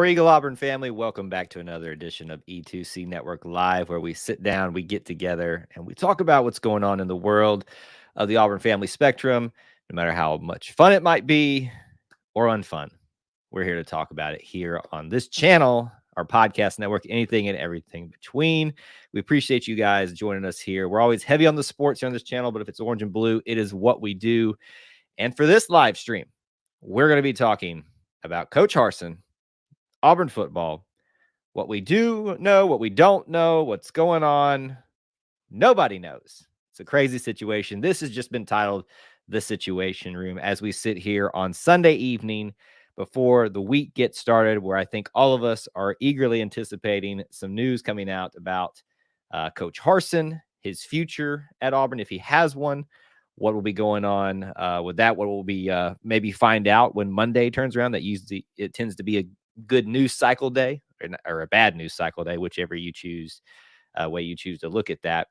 War Eagle Auburn family, welcome back to another edition of E2C Network Live, where we sit down, we get together, and we talk about what's going on in the world of the Auburn family spectrum, no matter how much fun it might be or unfun. We're here to talk about it here on this channel, our podcast network, anything and everything between. We appreciate you guys joining us here. We're always heavy on the sports here on this channel, but if it's orange and blue, it is what we do. And for this live stream, we're going to be talking about Coach Harsin, Auburn football, what we do know, what we don't know, what's going on. Nobody knows. It's a crazy situation. This has just been titled The Situation Room as we sit here on Sunday evening before the week gets started, where I think all of us are eagerly anticipating some news coming out about Coach Harsin, his future at Auburn, if he has one, what will be going on with that, what will be maybe find out when Monday turns around. That usually it tends to be a good news cycle day or a bad news cycle day, whichever you choose, way you choose to look at that.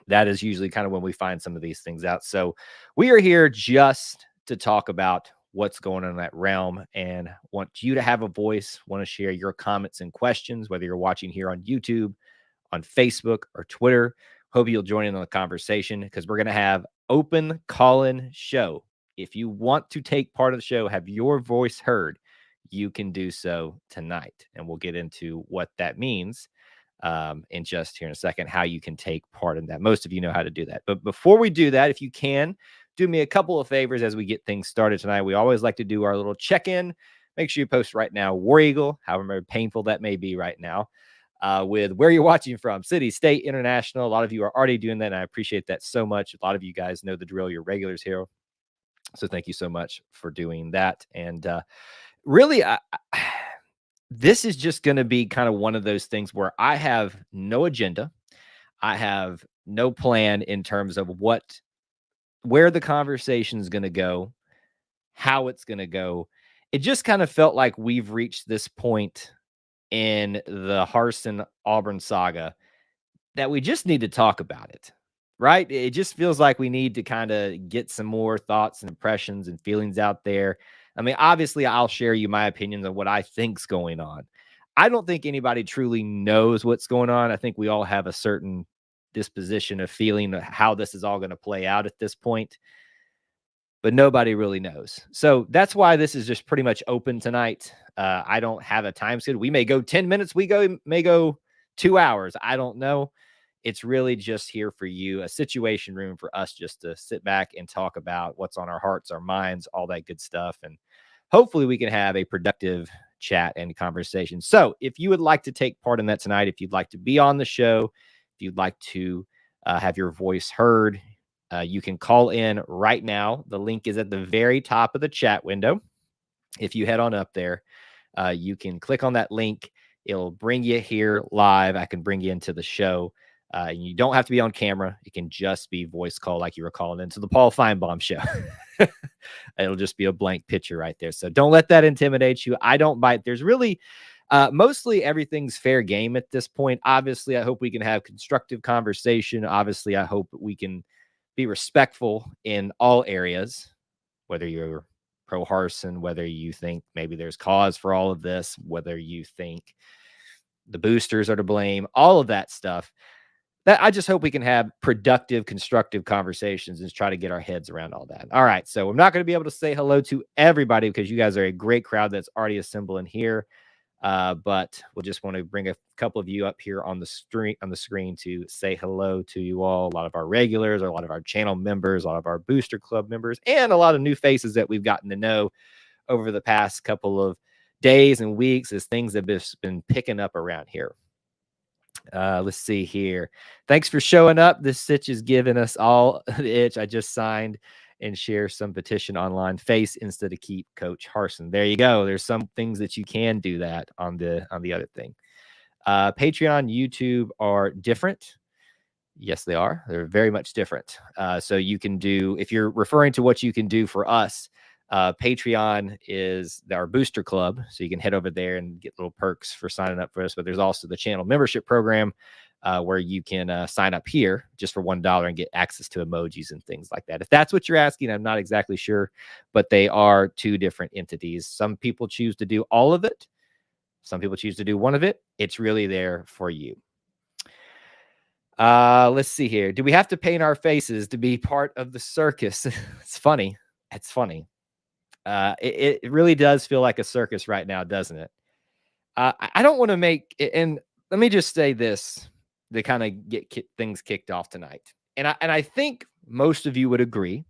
That is usually kind of when we find some of these things out. So we are here just to talk about what's going on in that realm and want you to have a voice, want to share your comments and questions, whether you're watching here on YouTube, on Facebook, or Twitter. Hope you'll join in on the conversation because we're going to have open call-in show. If you want to take part of the show, have your voice heard, you can do so tonight. And we'll get into what that means in just here in a second, how you can take part in that. Most of you know how to do that. But before we do that, if you can, do me a couple of favors as we get things started tonight. We always like to do our little check-in. Make sure you post right now, War Eagle, however painful that may be right now, with where you're watching from, city, state, international. A lot of you are already doing that, and I appreciate that so much. A lot of you guys know the drill. You're regulars here. So thank you so much for doing that. And really, this is just going to be kind of one of those things where I have no agenda. I have no plan in terms of where the conversation is going to go, how it's going to go. It just kind of felt like we've reached this point in the Harsin Auburn saga that we just need to talk about it, right? It just feels like we need to kind of get some more thoughts and impressions and feelings out there. I mean, obviously, I'll share you my opinions on what I think's going on. I don't think anybody truly knows what's going on. I think we all have a certain disposition of feeling how this is all going to play out at this point, but nobody really knows. So that's why this is just pretty much open tonight. I don't have a time schedule. We may go 10 minutes. May go 2 hours. I don't know. It's really just here for you, a situation room for us just to sit back and talk about what's on our hearts, our minds, all that good stuff. And hopefully we can have a productive chat and conversation. So if you would like to take part in that tonight, if you'd like to be on the show, if you'd like to have your voice heard, you can call in right now. The link is at the very top of the chat window. If you head on up there, you can click on that link. It'll bring you here live. I can bring you into the show. You don't have to be on camera. It can just be voice call like you were calling into the Paul Feinbaum show. It'll just be a blank picture right there. So don't let that intimidate you. I don't bite. There's really mostly everything's fair game at this point. Obviously, I hope we can have constructive conversation. Obviously, I hope we can be respectful in all areas, whether you're pro Harsin, whether you think maybe there's cause for all of this, whether you think the boosters are to blame, all of that stuff. That I just hope we can have productive, constructive conversations and try to get our heads around all that. All right. So I'm not going to be able to say hello to everybody because you guys are a great crowd that's already assembling here. But we'll just want to bring a couple of you up here on the screen to say hello to you all. A lot of our regulars, a lot of our channel members, a lot of our booster club members, and a lot of new faces that we've gotten to know over the past couple of days and weeks as things have just been picking up around here. Let's see here. Thanks for showing up. This Stitch is giving us all the itch. I just signed and share some petition online. Face instead of keep Coach Harsin. There you go. There's some things that you can do that on the other thing. Patreon, YouTube are different. Yes, they are. They're very much different. So you can do, if you're referring to what you can do for us, Patreon is our booster club. So you can head over there and get little perks for signing up for us. But there's also the channel membership program where you can sign up here just for $1 and get access to emojis and things like that. If that's what you're asking, I'm not exactly sure, but they are two different entities. Some people choose to do all of it. Some people choose to do one of it. It's really there for you. Let's see here. Do we have to paint our faces to be part of the circus? It's funny. It's funny. It really does feel like a circus right now, doesn't it? I don't want to make, and let me just say this to kind of get things kicked off tonight. And I think most of you would agree.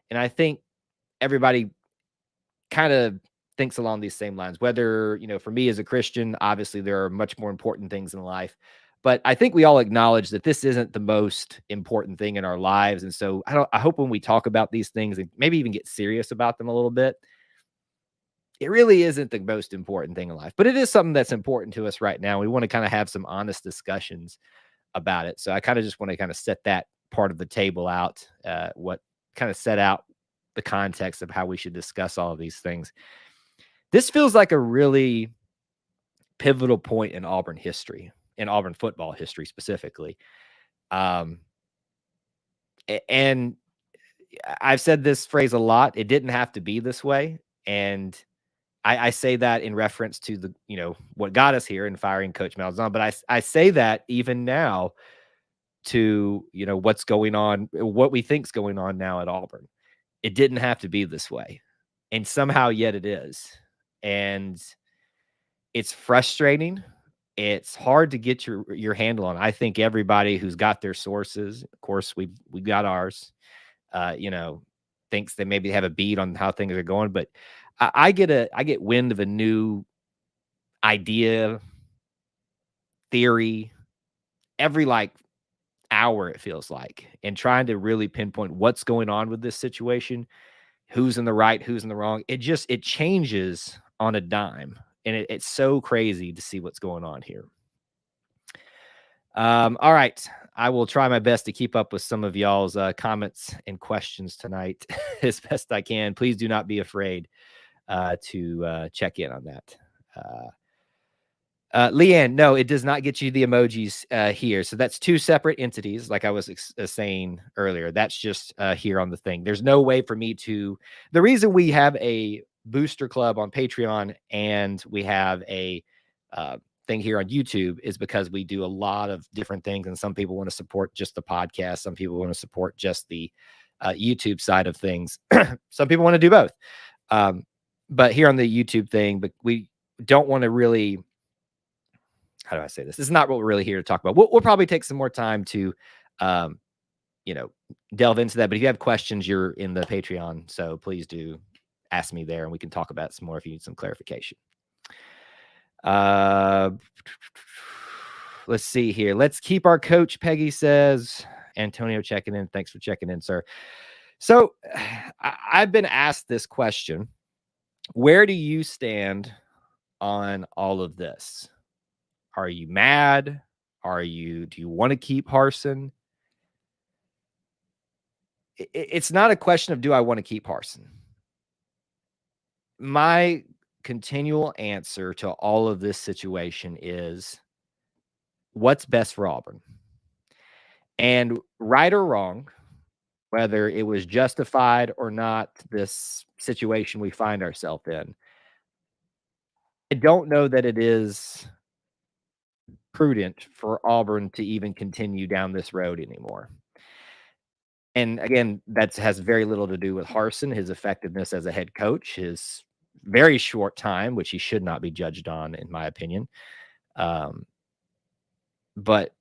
And I think everybody kind of thinks along these same lines. Whether, for me as a Christian, obviously there are much more important things in life. But I think we all acknowledge that this isn't the most important thing in our lives. And so I hope when we talk about these things and maybe even get serious about them a little bit, it really isn't the most important thing in life, but it is something that's important to us right now. We want to kind of have some honest discussions about it. So I kind of just want to kind of set that part of the table out, what kind of set out the context of how we should discuss all of these things. This feels like a really pivotal point in Auburn history, in Auburn football history specifically. And I've said this phrase a lot. It didn't have to be this way. And I say that in reference to the, what got us here in firing Coach Malzahn. But I say that even now to, what's going on, what we think's going on now at Auburn. It didn't have to be this way. And somehow yet it is. And it's frustrating. It's hard to get your handle on. I think everybody who's got their sources, of course, we've got ours, thinks they maybe have a beat on how things are going, but I get wind of a new idea, theory, every hour, it feels like, and trying to really pinpoint what's going on with this situation, who's in the right, who's in the wrong. It changes on a dime, and it's so crazy to see what's going on here. All right. I will try my best to keep up with some of y'all's comments and questions tonight as best I can. Please do not be afraid to check in on that. Leanne, no, it does not get you the emojis here. So that's two separate entities, like I was saying earlier. That's just here on the thing. There's no way for me to. The reason we have a booster club on Patreon and we have a thing here on YouTube is because we do a lot of different things. And some people want to support just the podcast. Some people want to support just the YouTube side of things. Some people want to do both. But here on the YouTube thing, but we don't want to really, how do I say this? This is not what we're really here to talk about. We'll probably take some more time to, delve into that. But if you have questions, you're in the Patreon. So please do ask me there and we can talk about some more if you need some clarification. Let's see here. Let's keep our coach, Peggy says. Antonio checking in. Thanks for checking in, sir. So I've been asked this question. Where do you stand on all of this? Are you mad? Do you want to keep Harsin? It's not a question of do I want to keep Harsin. My continual answer to all of this situation is what's best for Auburn. And right or wrong, whether it was justified or not, this situation we find ourselves in, I don't know that it is prudent for Auburn to even continue down this road anymore. And again, that has very little to do with Harsin, his effectiveness as a head coach, his very short time, which he should not be judged on, in my opinion. But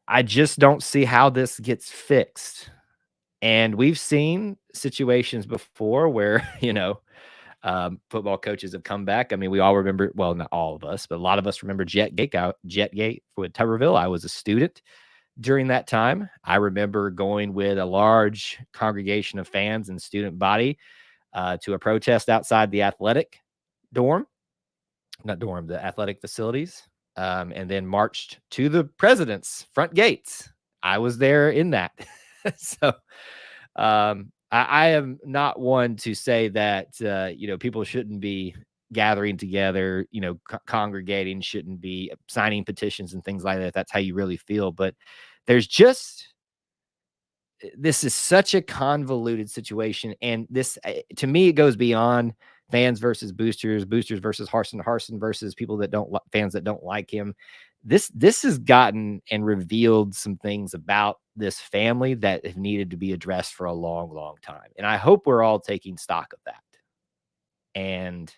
I just don't see how this gets fixed. And we've seen situations before where, football coaches have come back. I mean, we all remember, well, not all of us, but a lot of us remember Jetgate with Tuberville. I was a student during that time. I remember going with a large congregation of fans and student body to a protest outside the athletic the athletic facilities, and then marched to the president's front gates. I was there in that. So I am not one to say that, people shouldn't be gathering together, congregating, shouldn't be signing petitions and things like that. If that's how you really feel. But this is such a convoluted situation. And this, to me, it goes beyond fans versus boosters, boosters versus Harsin, Harsin versus people that fans that don't like him. This has gotten and revealed some things about this family that have needed to be addressed for a long, long time. And I hope we're all taking stock of that. And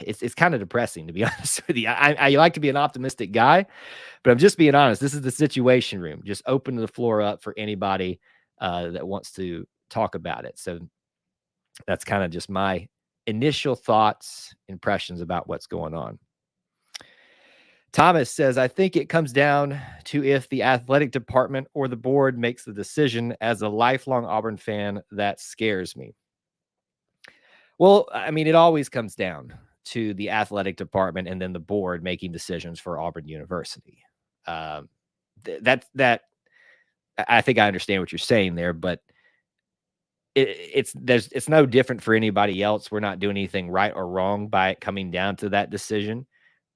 it's kind of depressing, to be honest with you. I like to be an optimistic guy, but I'm just being honest. This is the Situation Room. Just open the floor up for anybody that wants to talk about it. So that's kind of just my initial thoughts, impressions about what's going on. Thomas says, I think it comes down to if the athletic department or the board makes the decision. As a lifelong Auburn fan, that scares me. Well, I mean, it always comes down to the athletic department and then the board making decisions for Auburn University. I think I understand what you're saying there, but it's no different for anybody else. We're not doing anything right or wrong by it coming down to that decision.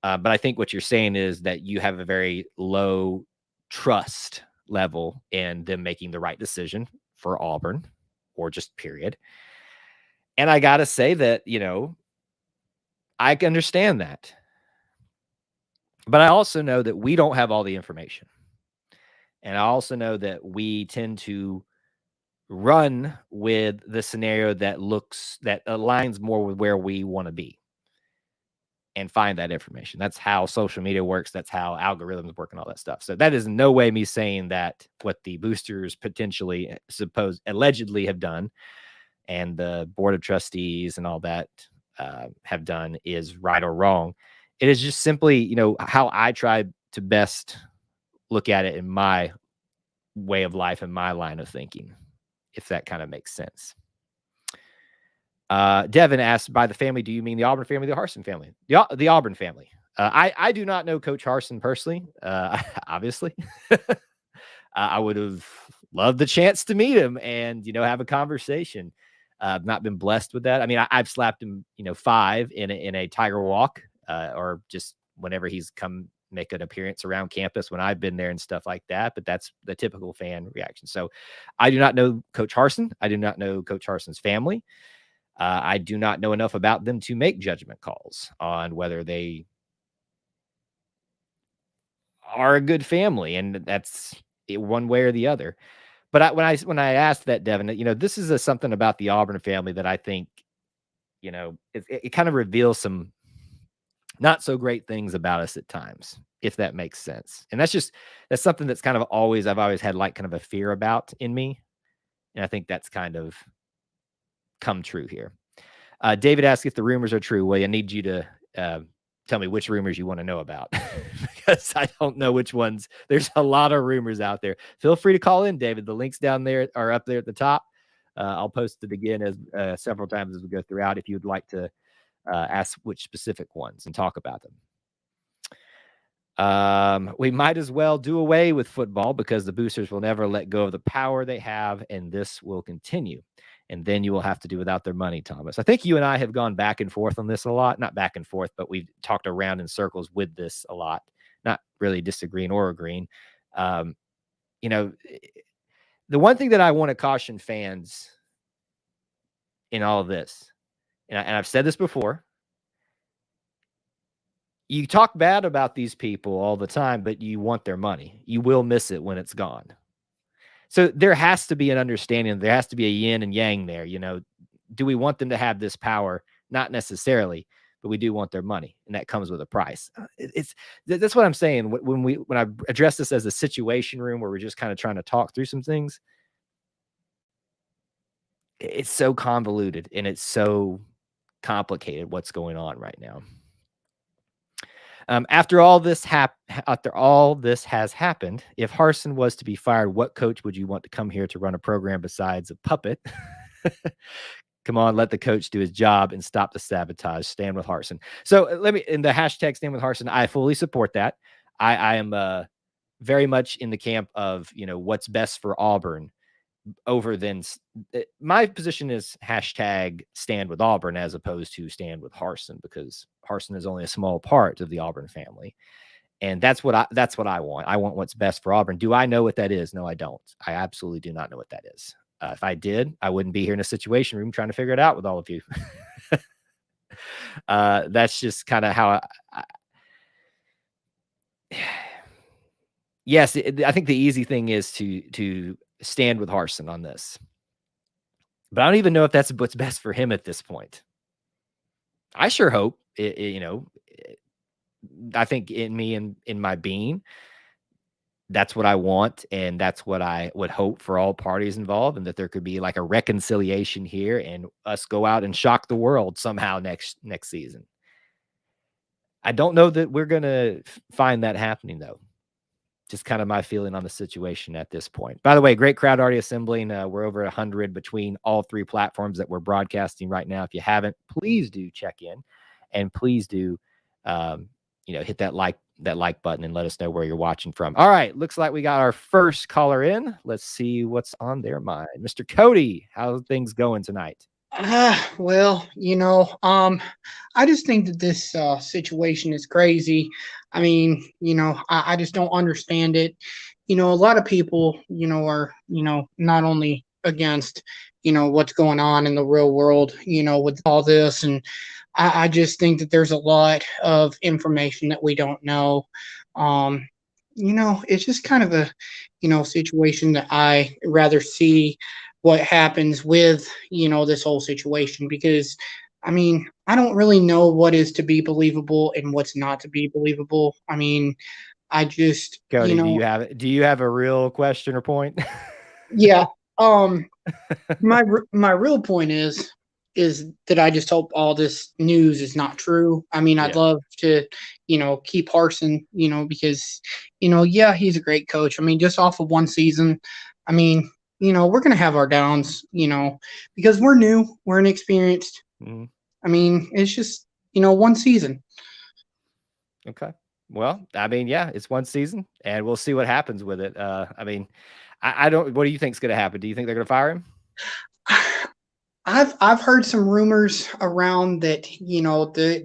But I think what you're saying is that you have a very low trust level in them making the right decision for Auburn, or just period. And I got to say that, I can understand that. But I also know that we don't have all the information. And I also know that we tend to run with the scenario that aligns more with where we want to be and find that information. That's how social media works. That's how algorithms work and all that stuff. So that is in no way me saying that what the boosters potentially allegedly have done and the board of trustees and all that have done is right or wrong. It is just simply, how I try to best look at it in my way of life and my line of thinking, if that kind of makes sense. Devin asked, by the family, do you mean the Auburn family, the Harsin family? The Auburn family. I do not know Coach Harsin personally, obviously. I would have loved the chance to meet him and, have a conversation. I've not been blessed with that. I mean, I've slapped him, 5 in a Tiger walk, or just whenever he's come make an appearance around campus when I've been there and stuff like that. But that's the typical fan reaction. So I do not know Coach Harsin. I do not know Coach Harsin's family. I do not know enough about them to make judgment calls on whether they are a good family, and that's one way or the other. But when I asked that, Devin, this is something about the Auburn family that I think, it kind of reveals some not so great things about us at times, if that makes sense. And that's something that's kind of I've always had like kind of a fear about in me. And I think that's kind of come true here. David asked if the rumors are true. Well, I need you to tell me which rumors you want to know about because I don't know which ones. There's a lot of rumors out there. Feel free to call in, David. The links down there are up there at the top. I'll post it again as several times as we go throughout if you'd like to ask which specific ones and talk about them. We might as well do away with football because the boosters will never let go of the power they have, and this will continue. And then you will have to do without their money, Thomas. I think you and I have gone back and forth on this a lot. Not back and forth, but we've talked around in circles with this a lot. Not really disagreeing or agreeing. The one thing that I want to caution fans in all of this, and I've said this before, you talk bad about these people all the time, but you want their money. You will miss it when it's gone. So there has to be an understanding. There has to be a yin and yang there. Do we want them to have this power? Not necessarily, but we do want their money, and that comes with a price. That's what I'm saying. When I address this as a situation room where we're just kind of trying to talk through some things, it's so convoluted and it's so complicated what's going on right now. After all this has happened, if Harsin was to be fired, what coach would you want to come here to run a program besides a puppet? Come on, let the coach do his job and stop the sabotage. Stand with Harsin. So in the hashtag stand with Harsin, I fully support that. I am very much in the camp of, what's best for Auburn over than my position is hashtag stand with Auburn as opposed to stand with Harsin, because Harsin is only a small part of the Auburn family. And that's what I want. I want what's best for Auburn. Do I know what that is? No, I don't. I absolutely do not know what that is. If I did, I wouldn't be here in a situation room trying to figure it out with all of you. That's just kind of how yes, I think the easy thing is to stand with Harsin on this. But I don't even know if that's what's best for him at this point. I sure hope I think in me and in my being, that's what I want, and that's what I would hope for all parties involved, and that there could be like a reconciliation here, and us go out and shock the world somehow next season. I don't know that we're gonna find that happening though. Just kind of my feeling on the situation at this point. By the way, great crowd already assembling. We're over 100 between all three platforms that we're broadcasting right now. If you haven't, please do check in, and please do, hit that like button and let us know where you're watching from. All right, looks like we got our first caller in. Let's see what's on their mind. Mr. Cody, how's things going tonight? Well, I just think that this situation is crazy. I mean, I just don't understand it. A lot of people, are, not only against, what's going on in the real world, with all this. And I just think that there's a lot of information that we don't know. Um, it's just kind of a, situation that I rather see what happens with this whole situation, because I mean, I don't really know what is to be believable and what's not to be believable. I mean, I just Cody, do you have a real question or point? yeah. My real point is that I just hope all this news is not true. I mean, I'd Yeah. love to, keep Harsin, because, yeah, he's a great coach. I mean, just off of one season, I mean, we're going to have our downs, because we're new, we're inexperienced. Mm-hmm. I mean, it's just, one season. Okay. Well, I mean, yeah, it's one season, and we'll see what happens with it. I mean, I don't. What do you think is going to happen? Do you think they're going to fire him? I've heard some rumors around that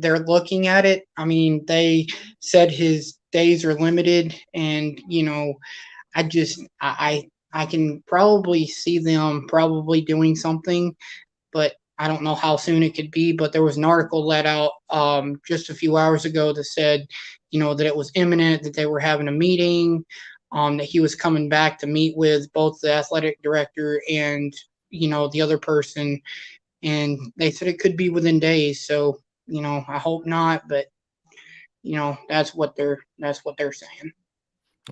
they're looking at it. I mean, they said his days are limited, and I just I can probably see them probably doing something, but I don't know how soon it could be. But there was an article let out just a few hours ago that said that it was imminent, that they were having a meeting, that he was coming back to meet with both the athletic director and the other person, and they said it could be within days. So I hope not, but that's what they're saying.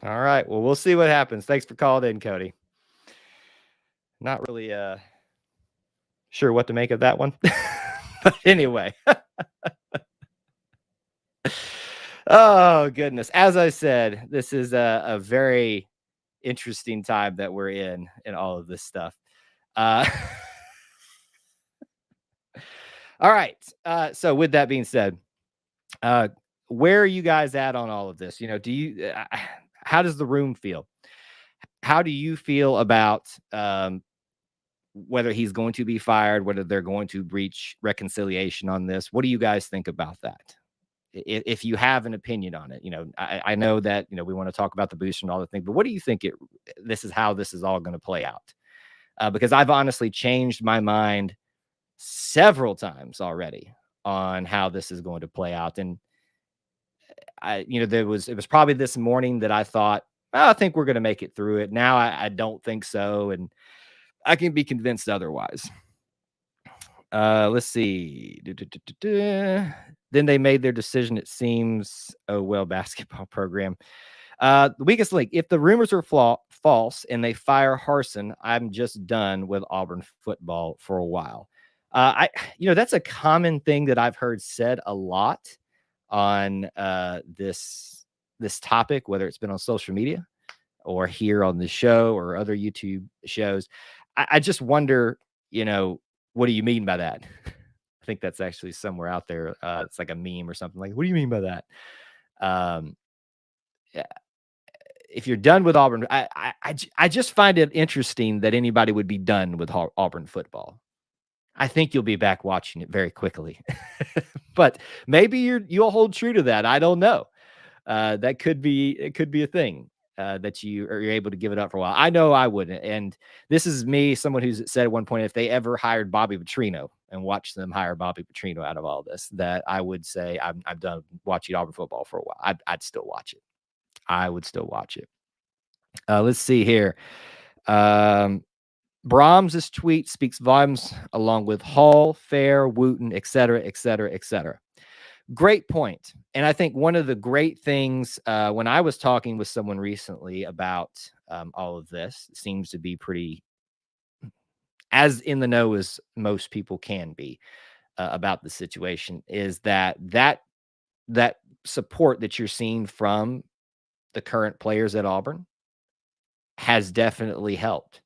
All right. Well, we'll see what happens. Thanks for calling in, Cody. Not really sure what to make of that one. But anyway. Oh, goodness. As I said, this is a very interesting time that we're in all of this stuff. All right. So with that being said, where are you guys at on all of this? Do you how does the room feel? How do you feel about whether he's going to be fired, whether they're going to reach reconciliation on this? What do you guys think about that? If you have an opinion on it, I know that, we want to talk about the booster and all the things, but what do you think this is how this is all going to play out? Because I've honestly changed my mind several times already on how this is going to play out. And it was probably this morning that I thought, well, I think we're going to make it through it. Now I don't think so. And I can be convinced otherwise. Let's see. Then they made their decision, it seems. Oh, well, basketball program. The weakest link. If the rumors are false and they fire Harsin, I'm just done with Auburn football for a while. That's a common thing that I've heard said a lot on this topic, whether it's been on social media or here on the show or other YouTube shows. I just wonder, what do you mean by that? I think that's actually somewhere out there. It's like a meme or something like, what do you mean by that? Yeah. If you're done with Auburn, I just find it interesting that anybody would be done with Auburn football. I think you'll be back watching it very quickly, but maybe you'll hold true to that. I don't know. It could be a thing. that you're able to give it up for a while. I know I wouldn't. And this is me, someone who's said at one point, if they ever hired Bobby Petrino and watched them hire Bobby Petrino out of all this, that I would say I'm done watching Auburn football for a while. I'd still watch it. I would still watch it. Let's see here. Brahms' tweet speaks volumes along with Hall, Fair, Wooten, et cetera, et cetera, et cetera. Great point. And I think one of the great things when I was talking with someone recently about all of this, seems to be pretty as in the know as most people can be about the situation, is that support that you're seeing from the current players at Auburn has definitely helped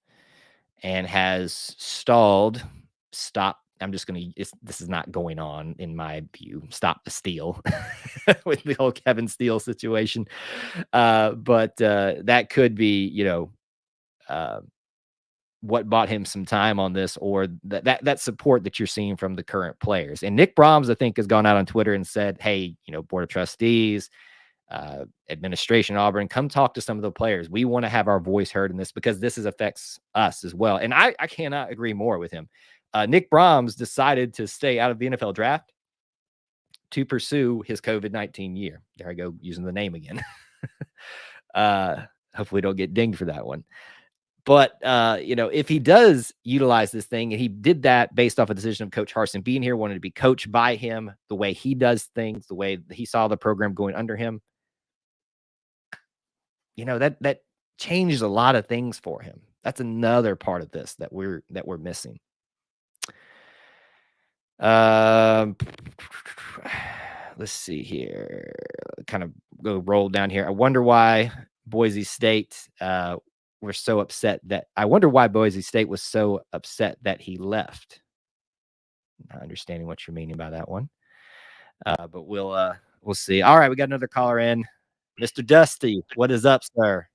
and has stopped. I'm just going to, this is not going on in my view. Stop the steal with the whole Kevin Steele situation. But that could be, what bought him some time on this, or that support that you're seeing from the current players. And Nick Brahms, I think, has gone out on Twitter and said, hey, Board of Trustees, administration Auburn, come talk to some of the players. We want to have our voice heard in this because this affects us as well. And I cannot agree more with him. Nick Brahms decided to stay out of the NFL draft to pursue his COVID-19 year. There I go, using the name again. Hopefully don't get dinged for that one. But, if he does utilize this thing, and he did that based off a decision of Coach Harsin being here, wanted to be coached by him, the way he does things, the way he saw the program going under him, that changes a lot of things for him. That's another part of this that we're missing. Let's see here. Kind of go roll down here. I wonder why Boise State were so upset that Boise State was so upset that he left. Not understanding what you're meaning by that one. But we'll see. All right, we got another caller in. Mr. Dusty, what is up, sir?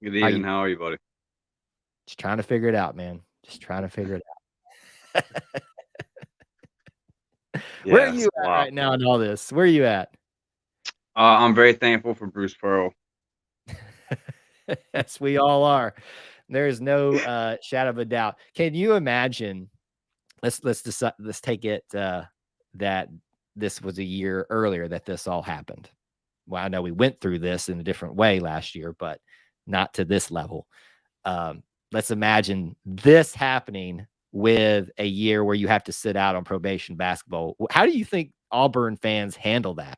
Good evening. How are you, buddy? Just trying to figure it out, man. Just trying to figure it out. Where are you at right now in all this? Where are you at? I'm very thankful for Bruce Pearl. Yes, we all are. There is no shadow of a doubt. Can you imagine? Let's take it that this was a year earlier that this all happened. Well, I know we went through this in a different way last year, but not to this level. Let's imagine this happening with a year where you have to sit out on probation basketball. How do you think Auburn fans handle that?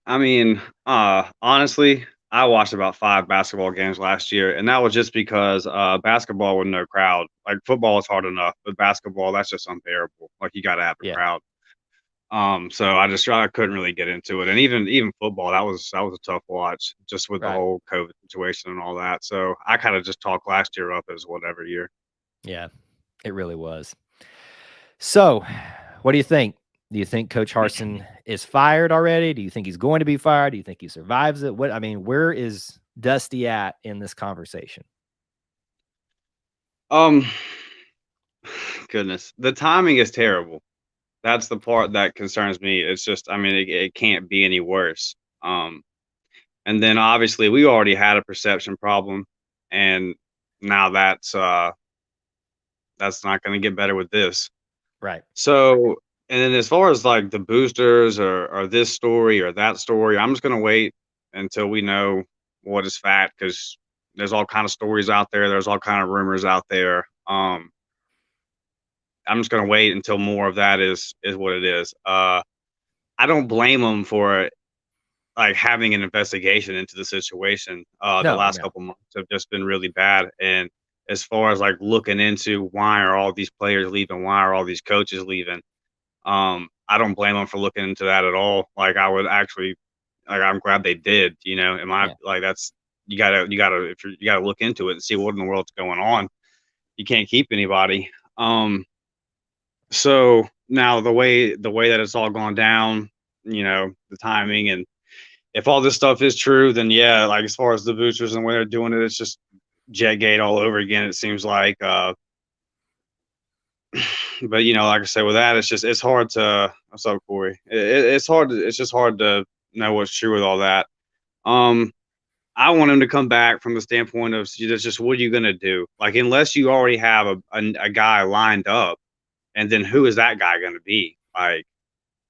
I mean, honestly, I watched about 5 basketball games last year, and that was just because basketball with no crowd. Like, football is hard enough, but basketball, that's just unbearable. Like, you got to have a crowd. So I couldn't really get into it. And even football, that was a tough watch, just with the whole COVID situation and all that. So I kind of just talked last year up as whatever year. Yeah, it really was. So what do you think? Do you think Coach Harsin is fired already? Do you think he's going to be fired? Do you think he survives it? Where is Dusty at in this conversation? Goodness, the timing is terrible. That's the part that concerns me. It's just, it can't be any worse. And then obviously we already had a perception problem, and now that's not going to get better with this. Right. So, and then as far as like the boosters or this story or that story, I'm just going to wait until we know what is fact, because there's all kind of stories out there. There's all kind of rumors out there. I'm just going to wait until more of that is what it is. I don't blame them for like having an investigation into the situation. The last couple months have just been really bad. And as far as like looking into why are all these players leaving, why are all these coaches leaving, I don't blame them for looking into that at all. Like, I would actually, like, I'm glad they did, like, that's, you gotta look into it and see what in the world's going on. You can't keep anybody. So now the way that it's all gone down, the timing, and if all this stuff is true, then yeah, like, as far as the boosters and the way they're doing it, it's just Jetgate all over again, it seems like. But like I said, with that, it's hard to. What's up, Corey? It's just hard to know what's true with all that. I want him to come back from the standpoint of just what are you going to do? Like, unless you already have a guy lined up, and then who is that guy going to be? Like,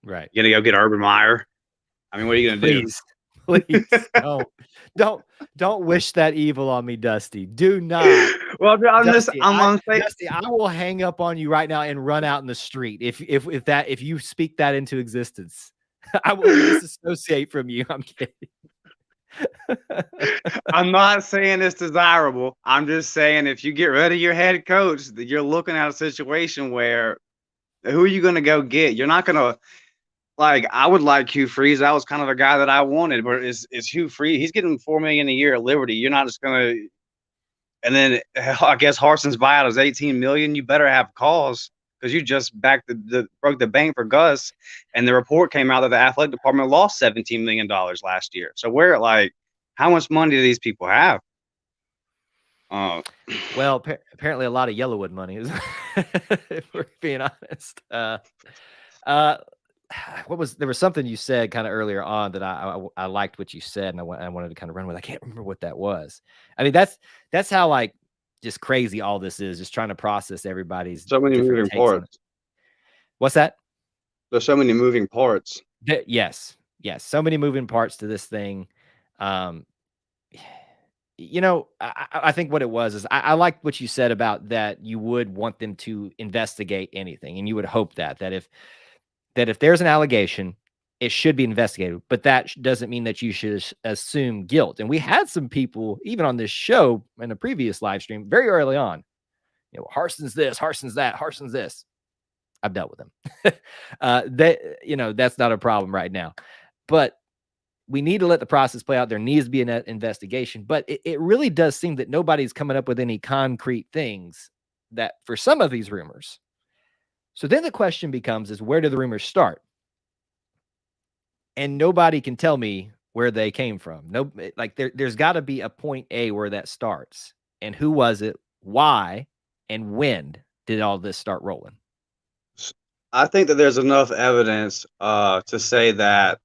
Right. you going to go get Urban Meyer? I mean, what are you going to do? Please don't wish that evil on me, Dusty. Do not. Well, Dusty, Dusty, I will hang up on you right now and run out in the street if you speak that into existence. I will disassociate from you. I'm kidding. I'm not saying it's desirable. I'm just saying if you get rid of your head coach, you're looking at a situation where who are you going to go get? You're not going to, like, I would like Hugh Freeze. That was kind of the guy that I wanted, but is Hugh Freeze? He's getting $4 million a year at Liberty. You're not just going to, and then I guess Harsin's buyout is $18 million. You better have cause because you just broke the bank for Gus, and the report came out that the athletic department lost $17 million last year. So how much money do these people have? Well, apparently a lot of Yellowwood money, if we're being honest. There was something you said kind of earlier on that I liked what you said, and I wanted to kind of run with. I can't remember what that was. I mean, that's how like just crazy all this is, just trying to process everybody's so many moving parts. What's that? There's so many moving parts. Yes, so many moving parts to this thing. You know, I think what it was is I liked what you said about that you would want them to investigate anything, and you would hope that if there's an allegation, it should be investigated, but that doesn't mean that you should assume guilt. And we had some people, even on this show in a previous live stream, very early on, you know, Harsin's this, Harsin's that, Harsin's this. I've dealt with them. That's not a problem right now, but we need to let the process play out. There needs to be an investigation, but it really does seem that nobody's coming up with any concrete things that for some of these rumors. So then the question becomes is where do the rumors start? And nobody can tell me where they came from. No, like there's got to be a point A where that starts. And who was it? Why? And when did all this start rolling? I think that there's enough evidence to say that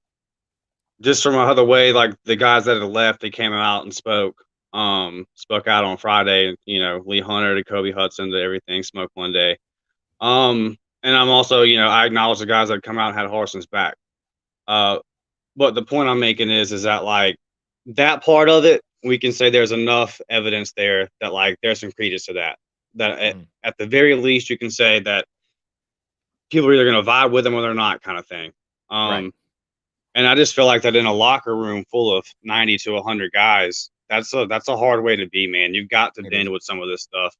just from the way, like the guys that had left, they came out and spoke out on Friday. You know, Lee Hunter to Kobe Hudson to everything, Smoke one day. And I'm also, I acknowledge the guys that come out and had Harsin's back. But the point I'm making is that like that part of it, we can say there's enough evidence there that like there's some credence to that. That at the very least, you can say that people are either going to vibe with them or they're not, kind of thing. Right. And I just feel like that in a locker room full of 90 to 100 guys, that's a hard way to be, man. You've got to bend with some of this stuff.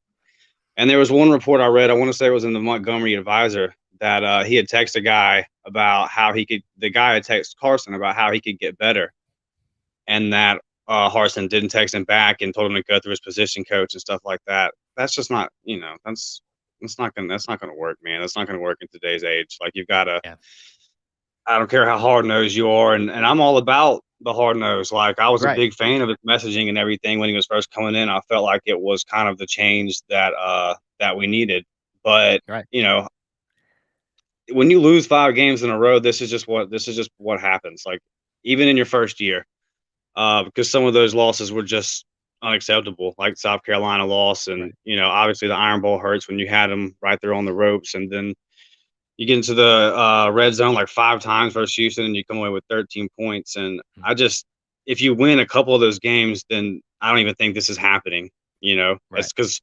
And there was one report I read, I want to say it was in the Montgomery Advisor, that he had texted a guy about how the guy had texted Harsin about how he could get better. And that Harsin didn't text him back and told him to go through his position coach and stuff like that. That's just not, that's not gonna work, man. That's not gonna work in today's age. Like you've got to, I don't care how hard-nosed you are, and I'm all about the hard-nosed. Like, I was a big fan of his messaging and everything when he was first coming in. I felt like it was kind of the change that we needed. But, when you lose 5 games in a row, this is just what happens. Like, even in your first year, because some of those losses were just unacceptable, like South Carolina loss. And, obviously the Iron Bowl hurts when you had them right there on the ropes, and then you get into the red zone like 5 times versus Houston and you come away with 13 points. And if you win a couple of those games, then I don't even think this is happening. It's because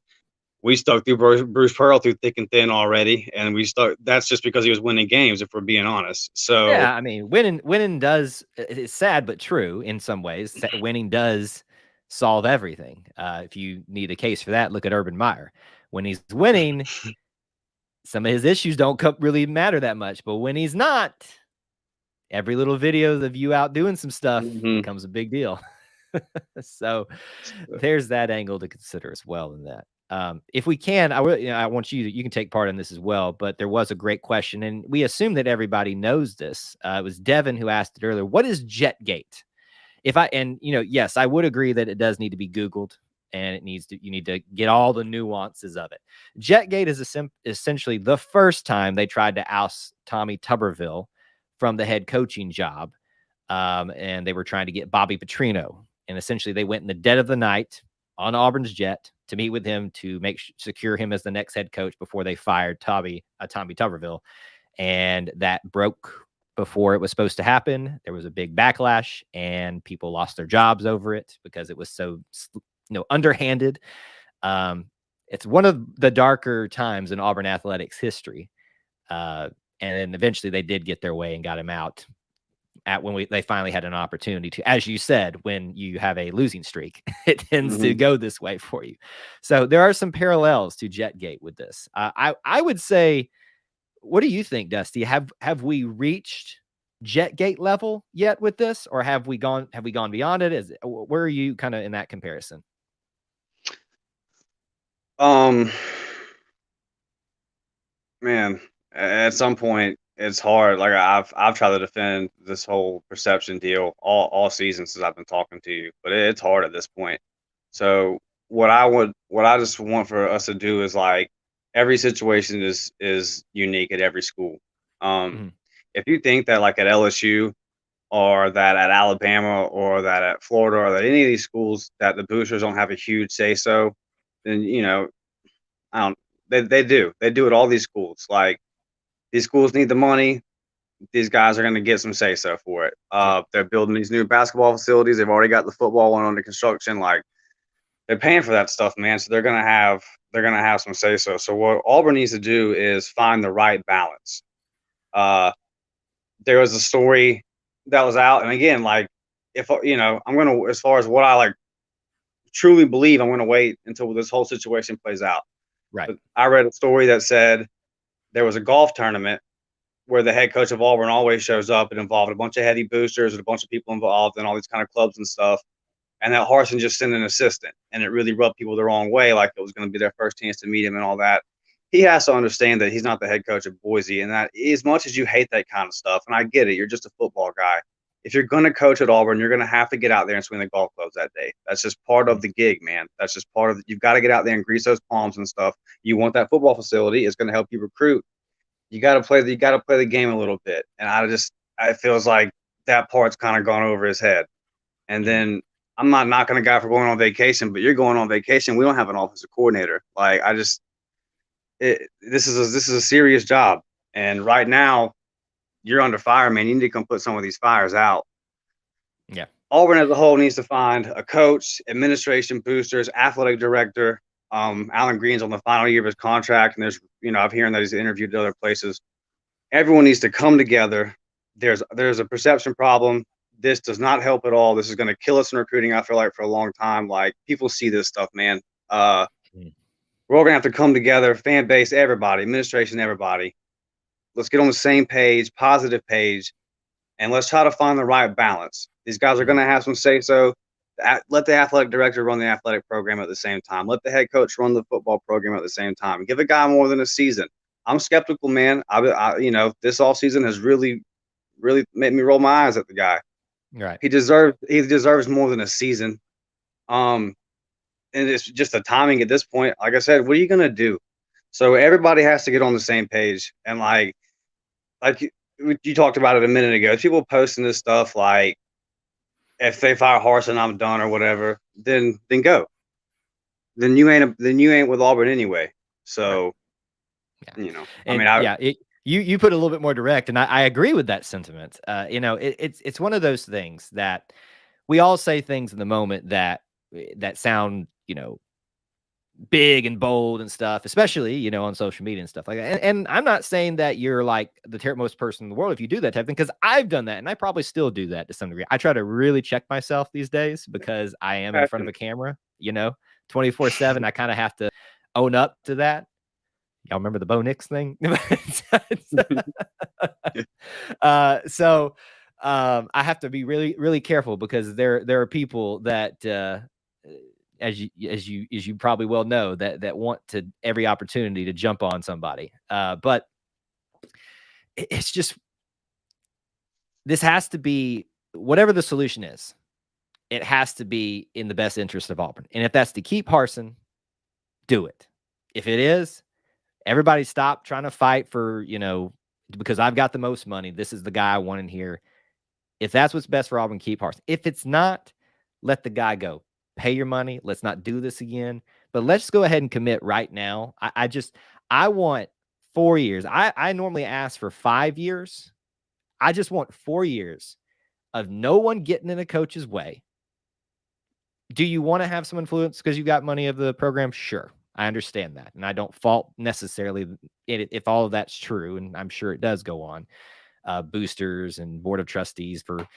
we stuck through Bruce Pearl through thick and thin already. And that's just because he was winning games, if we're being honest. So yeah, I mean, winning does, it's sad, but true in some ways. Winning does solve everything. If you need a case for that, look at Urban Meyer. When he's winning, some of his issues don't really matter that much, but when he's not, every little video of you out doing some stuff becomes a big deal. So there's that angle to consider as well in that. If we can, I want you can take part in this as well, but there was a great question and we assume that everybody knows this. It was Devin who asked it earlier. What is Jetgate? Yes, I would agree that it does need to be Googled. And you need to get all the nuances of it. Jetgate is essentially the first time they tried to oust Tommy Tuberville from the head coaching job. and they were trying to get Bobby Petrino. And essentially, they went in the dead of the night on Auburn's jet to meet with him to secure him as the next head coach before they fired Tommy Tuberville. And that broke before it was supposed to happen. There was a big backlash, and people lost their jobs over it because it was so, underhanded. It's one of the darker times in Auburn athletics history. And then eventually they did get their way and got him out when they finally had an opportunity to, as you said, when you have a losing streak, it tends to go this way for you. So there are some parallels to Jetgate with this. I would say, what do you think, Dusty? Have we reached Jetgate level yet with this, or have we gone beyond it? Where are you kind of in that comparison? Man, at some point it's hard. Like I've tried to defend this whole perception deal all season since I've been talking to you, but it's hard at this point. So what I just want for us to do is, like, every situation is unique at every school. If you think that, like, at LSU or that at Alabama or that at Florida or that any of these schools that the boosters don't have a huge say so, then I don't. They do at all these schools. Like, these schools need the money. These guys are going to get some say so for it. They're building these new basketball facilities. They've already got the football one under construction. Like, they're paying for that stuff, man. So they're gonna have some say so. So what Auburn needs to do is find the right balance. There was a story that was out, and again, like, if I'm gonna, as far as what I like truly believe, I'm gonna wait until this whole situation plays out. Right. But I read a story that said there was a golf tournament where the head coach of Auburn always shows up. It involved a bunch of heady boosters and a bunch of people involved in all these kind of clubs and stuff. And that Harsin just sent an assistant, and it really rubbed people the wrong way, like it was going to be their first chance to meet him and all that. He has to understand that he's not the head coach of Boise, and that as much as you hate that kind of stuff, and I get it, you're just a football guy. If you're going to coach at Auburn, you're going to have to get out there and swing the golf clubs that day. That's just part of the gig, man. That's just part of it. You've got to get out there and grease those palms and stuff. You want that football facility. It's going to help you recruit. You got to play the game a little bit. And it feels like that part's kind of gone over his head. And then I'm not knocking a guy for going on vacation, but you're going on vacation. We don't have an offensive coordinator. Like, this is a serious job. And right now, you're under fire, man. You need to come put some of these fires out. Yeah. Auburn as a whole needs to find a coach, administration, boosters, athletic director. Alan Green's on the final year of his contract, and there's, I'm hearing that he's interviewed at other places. Everyone needs to come together. There's a perception problem. This does not help at all. This is going to kill us in recruiting, I feel like, for a long time. Like, people see this stuff, man. We're all going to have to come together, fan base, everybody, administration, everybody. Let's get on the same page, positive page, and let's try to find the right balance. These guys are going to have some say-so. Let the athletic director run the athletic program at the same time. Let the head coach run the football program at the same time. Give a guy more than a season. I'm skeptical, man. This offseason has really, really made me roll my eyes at the guy. Right. He deserves more than a season. And it's just the timing at this point. Like I said, what are you going to do? So everybody has to get on the same page. And like you talked about it a minute ago, people posting this stuff like, if they fire Harsin, I'm done or whatever, then go. Then you ain't with Auburn anyway. So, right. You put a little bit more direct, and I agree with that sentiment. It's one of those things that we all say things in the moment that sound, big and bold and stuff, especially, on social media and stuff like that. And I'm not saying that you're like the most person in the world if you do that type of thing, because I've done that, and I probably still do that to some degree. I try to really check myself these days because I am in front of a camera, 24/7. I kind of have to own up to that. Y'all remember the Bo Nix thing? So I have to be really, really careful because there are people that, as you probably well know, that want to every opportunity to jump on somebody. But it's just, this has to be, whatever the solution is, it has to be in the best interest of Auburn. And if that's to keep Harsin, do it. If it is, everybody stop trying to fight for, because I've got the most money. This is the guy I want in here. If that's what's best for Auburn, keep Harsin. If it's not, let the guy go. Pay your money. Let's not do this again. But let's go ahead and commit right now. I want 4 years. I normally ask for 5 years. I just want 4 years of no one getting in a coach's way. Do you want to have some influence because you got money of the program? Sure. I understand that. And I don't fault necessarily if all of that's true. And I'm sure it does go on. Boosters and board of trustees for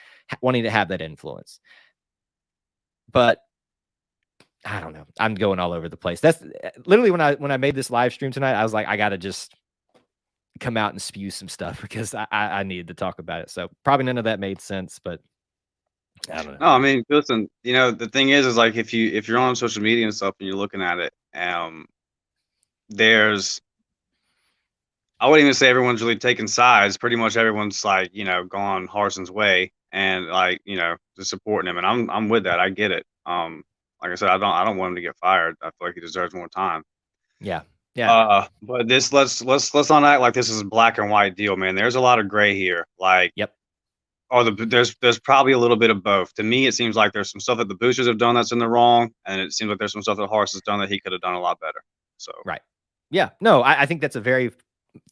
wanting to have that influence. But I don't know. I'm going all over the place. That's literally when I made this live stream tonight, I was like, I got to just come out and spew some stuff because I needed to talk about it. So probably none of that made sense, but I don't know. No, I mean, listen, the thing is like if you're on social media and stuff and you're looking at it, there's, I wouldn't even say everyone's really taking sides. Pretty much everyone's like, gone Harsin's way and like, just supporting him. And I'm with that. I get it. Like I said, I don't want him to get fired. I feel like he deserves more time. Yeah. Yeah. But let's not act like this is a black and white deal, man. There's a lot of gray here. Like, yep. Or there's probably a little bit of both. To me, it seems like there's some stuff that the boosters have done that's in the wrong, and it seems like there's some stuff that Harsin's done that he could have done a lot better. So right. Yeah. No, I think that's a very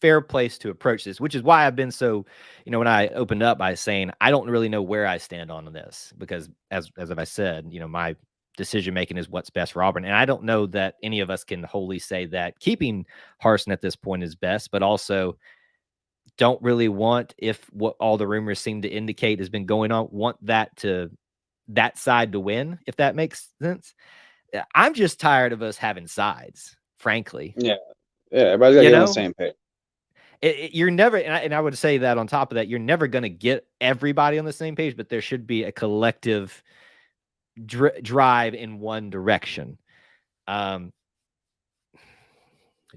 fair place to approach this, which is why I've been so, when I opened up by saying I don't really know where I stand on this, because as I said, my decision making is what's best for Auburn, and I don't know that any of us can wholly say that keeping Harsin at this point is best, but also don't really want, if what all the rumors seem to indicate has been going on, want that side to win, if that makes sense. I'm just tired of us having sides, frankly. Yeah, everybody's got to get on the same page. You're never, and I would say that on top of that, you're never going to get everybody on the same page, but there should be a collective drive in one direction.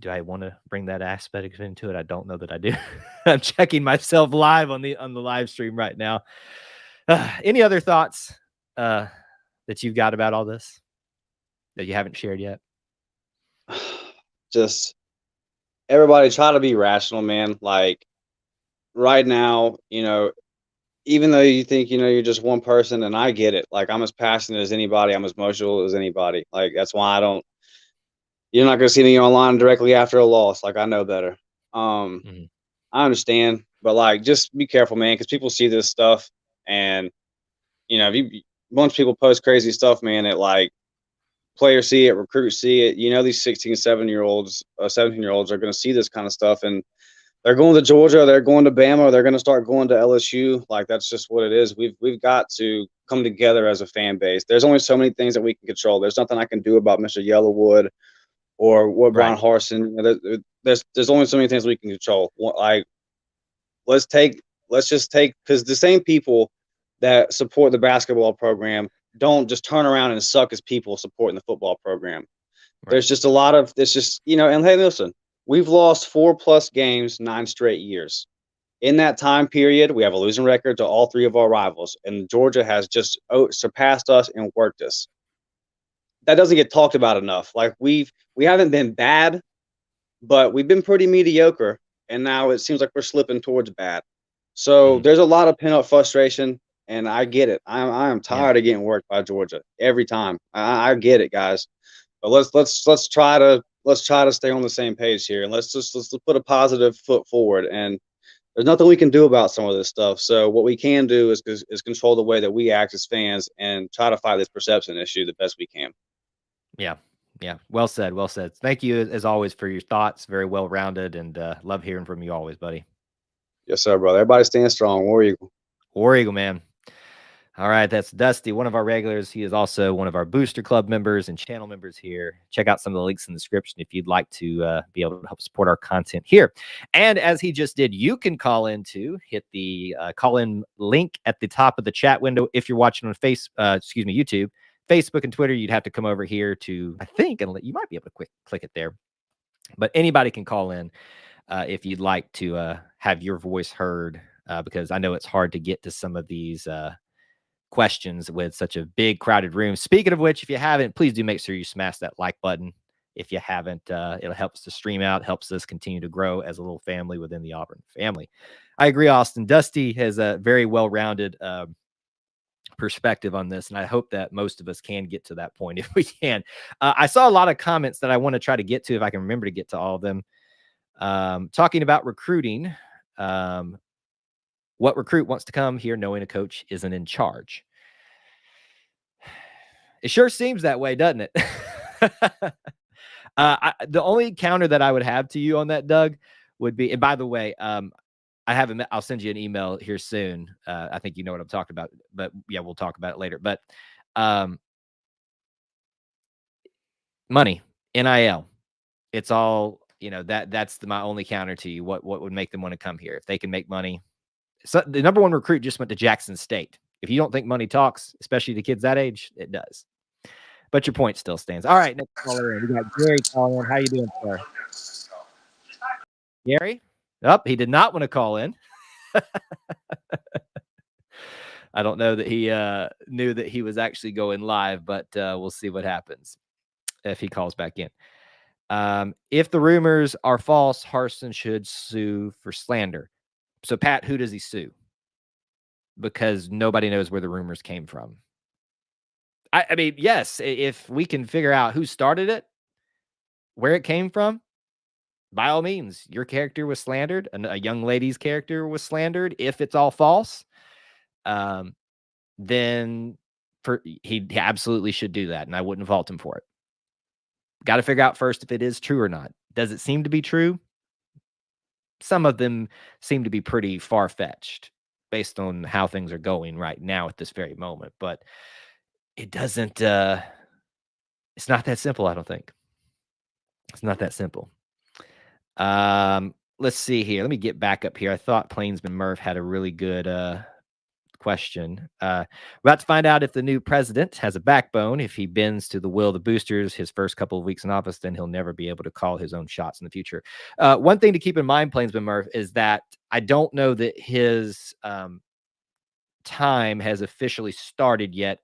Do I want to bring that aspect into it? I don't know that I do. I'm checking myself live on the live stream right now. Any other thoughts that you've got about all this that you haven't shared yet? Just everybody try to be rational, man. Like right now, even though you think, you're just one person, and I get it. Like I'm as passionate as anybody. I'm as emotional as anybody. Like that's why you're not going to see me online directly after a loss. Like I know better. I understand, but like, just be careful, man. Cause people see this stuff and once people post crazy stuff, man, it like players see it, recruits see it, these 16, 17-year-olds are going to see this kind of stuff, and they're going to Georgia, they're going to Bama, they're going to start going to LSU. Like that's just what it is. We've got to come together as a fan base. There's only so many things that we can control. There's nothing I can do about Mr. Yellowwood or what Bryan Harsin. There's only so many things we can control. Like let's just take, because the same people that support the basketball program don't just turn around and suck as people supporting the football program. Right. There's just a lot of this, just and hey, listen, we've lost 4+ games 9 straight years. In that time period, we have a losing record to all 3 of our rivals, and Georgia has just surpassed us and worked us. That doesn't get talked about enough. Like we haven't been bad, but we've been pretty mediocre, and now it seems like we're slipping towards bad. So there's a lot of pent-up frustration, and I get it. I am tired of getting worked by Georgia every time. I get it, guys. But let's try to stay on the same page here, and let's put a positive foot forward. And there's nothing we can do about some of this stuff. So what we can do is control the way that we act as fans and try to fight this perception issue the best we can. Yeah. Yeah. Well said. Well said. Thank you as always for your thoughts. Very well rounded, and love hearing from you always, buddy. Yes, sir, brother. Everybody stand strong. War Eagle. War Eagle, man. All right. That's Dusty, one of our regulars. He is also one of our Booster Club members and channel members here. Check out some of the links in the description if you'd like to be able to help support our content here. And as he just did, you can call in to hit the call-in link at the top of the chat window. If you're watching on YouTube, Facebook and Twitter, you'd have to come over here to, I think, and you might be able to click it there. But anybody can call in if you'd like to have your voice heard, because I know it's hard to get to some of these questions with such a big crowded room. Speaking of which, if you haven't, please do make sure you smash that like button. If you haven't, it helps to stream out, helps us continue to grow as a little family within the Auburn family. I agree, Austin. Dusty has a very well-rounded perspective on this, and I hope that most of us can get to that point if we can. I saw a lot of comments that I want to try to get to if I can remember to get to all of them. Talking about recruiting, what recruit wants to come here knowing a coach isn't in charge? It sure seems that way, doesn't it? The only counter that I would have to you on that, Doug, would be, and by the way, I'll send you an email here soon. I think you know what I'm talking about, but yeah, we'll talk about it later. But money, NIL, it's all, that's my only counter to you. What would make them want to come here? If they can make money. So the number one recruit just went to Jackson State. If you don't think money talks, especially to kids that age, it does. But your point still stands. All right, next caller in. We got Gary calling in. How you doing, sir? Gary? He did not want to call in. I don't know that he knew that he was actually going live, but we'll see what happens if he calls back in. If the rumors are false, Harsin should sue for slander. So, Pat, who does he sue? Because nobody knows where the rumors came from. I mean, yes, if we can figure out who started it, where it came from, by all means, your character was slandered. A young lady's character was slandered. If it's all false, then he absolutely should do that, and I wouldn't fault him for it. Got to figure out first if it is true or not. Does it seem to be true? Some of them seem to be pretty far-fetched based on how things are going right now at this very moment, but it doesn't, it's not that simple, I don't think. It's not that simple. Let's see here. Let me get back up here. I thought Planesman Murray had a really good question. We're about to find out if the new president has a backbone. If he bends to the will of the boosters his first couple of weeks in office, then he'll never be able to call his own shots in the future. One thing to keep in mind, Planesman Murray, is that I don't know that his time has officially started yet,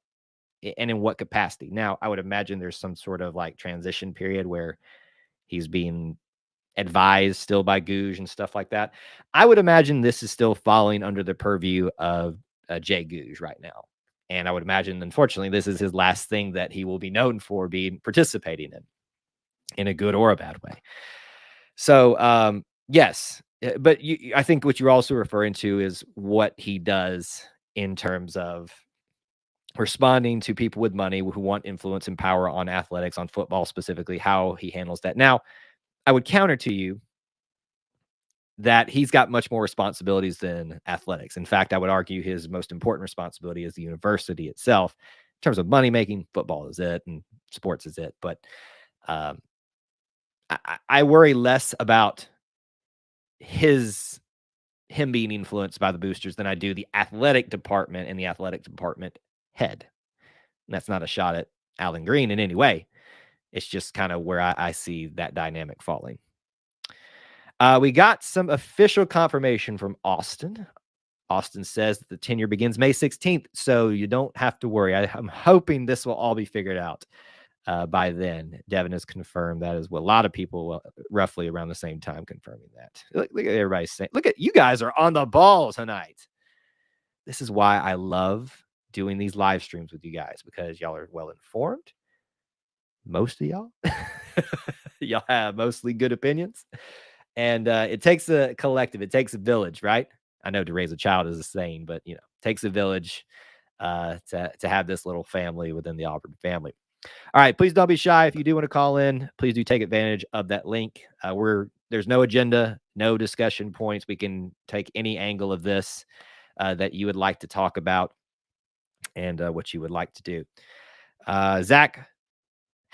and in what capacity. Now, I would imagine there's some sort of like transition period where he's being advised still by Gouge and stuff like that. I would imagine this is still falling under the purview of Jay Gouge right now. And I would imagine, unfortunately, this is his last thing that he will be known for participating in a good or a bad way. So, yes, but I think what you're also referring to is what he does in terms of responding to people with money who want influence and power on athletics, on football specifically, how he handles that. Now, I would counter to you that he's got much more responsibilities than athletics. In fact, I would argue his most important responsibility is the university itself. In terms of money making, football is it, and sports is it. But I worry less about him being influenced by the boosters than I do the athletic department and the athletic department head. And that's not a shot at Alan Green in any way. It's just kind of where I see that dynamic falling. We got some official confirmation from Austin. Austin says that the tenure begins May 16th, so you don't have to worry. I'm hoping this will all be figured out by then. Devin has confirmed that as well. A lot of people roughly around the same time confirming that. Look at everybody saying, look at you guys are on the ball tonight. This is why I love doing these live streams with you guys, because y'all are well informed. Most of y'all, y'all have mostly good opinions, and it takes a collective. It takes a village, right? I know to raise a child is a saying, but it takes a village to have this little family within the Auburn family. All right, please don't be shy. If you do want to call in, please do take advantage of that link. There's no agenda, no discussion points. We can take any angle of this that you would like to talk about and what you would like to do. Zach,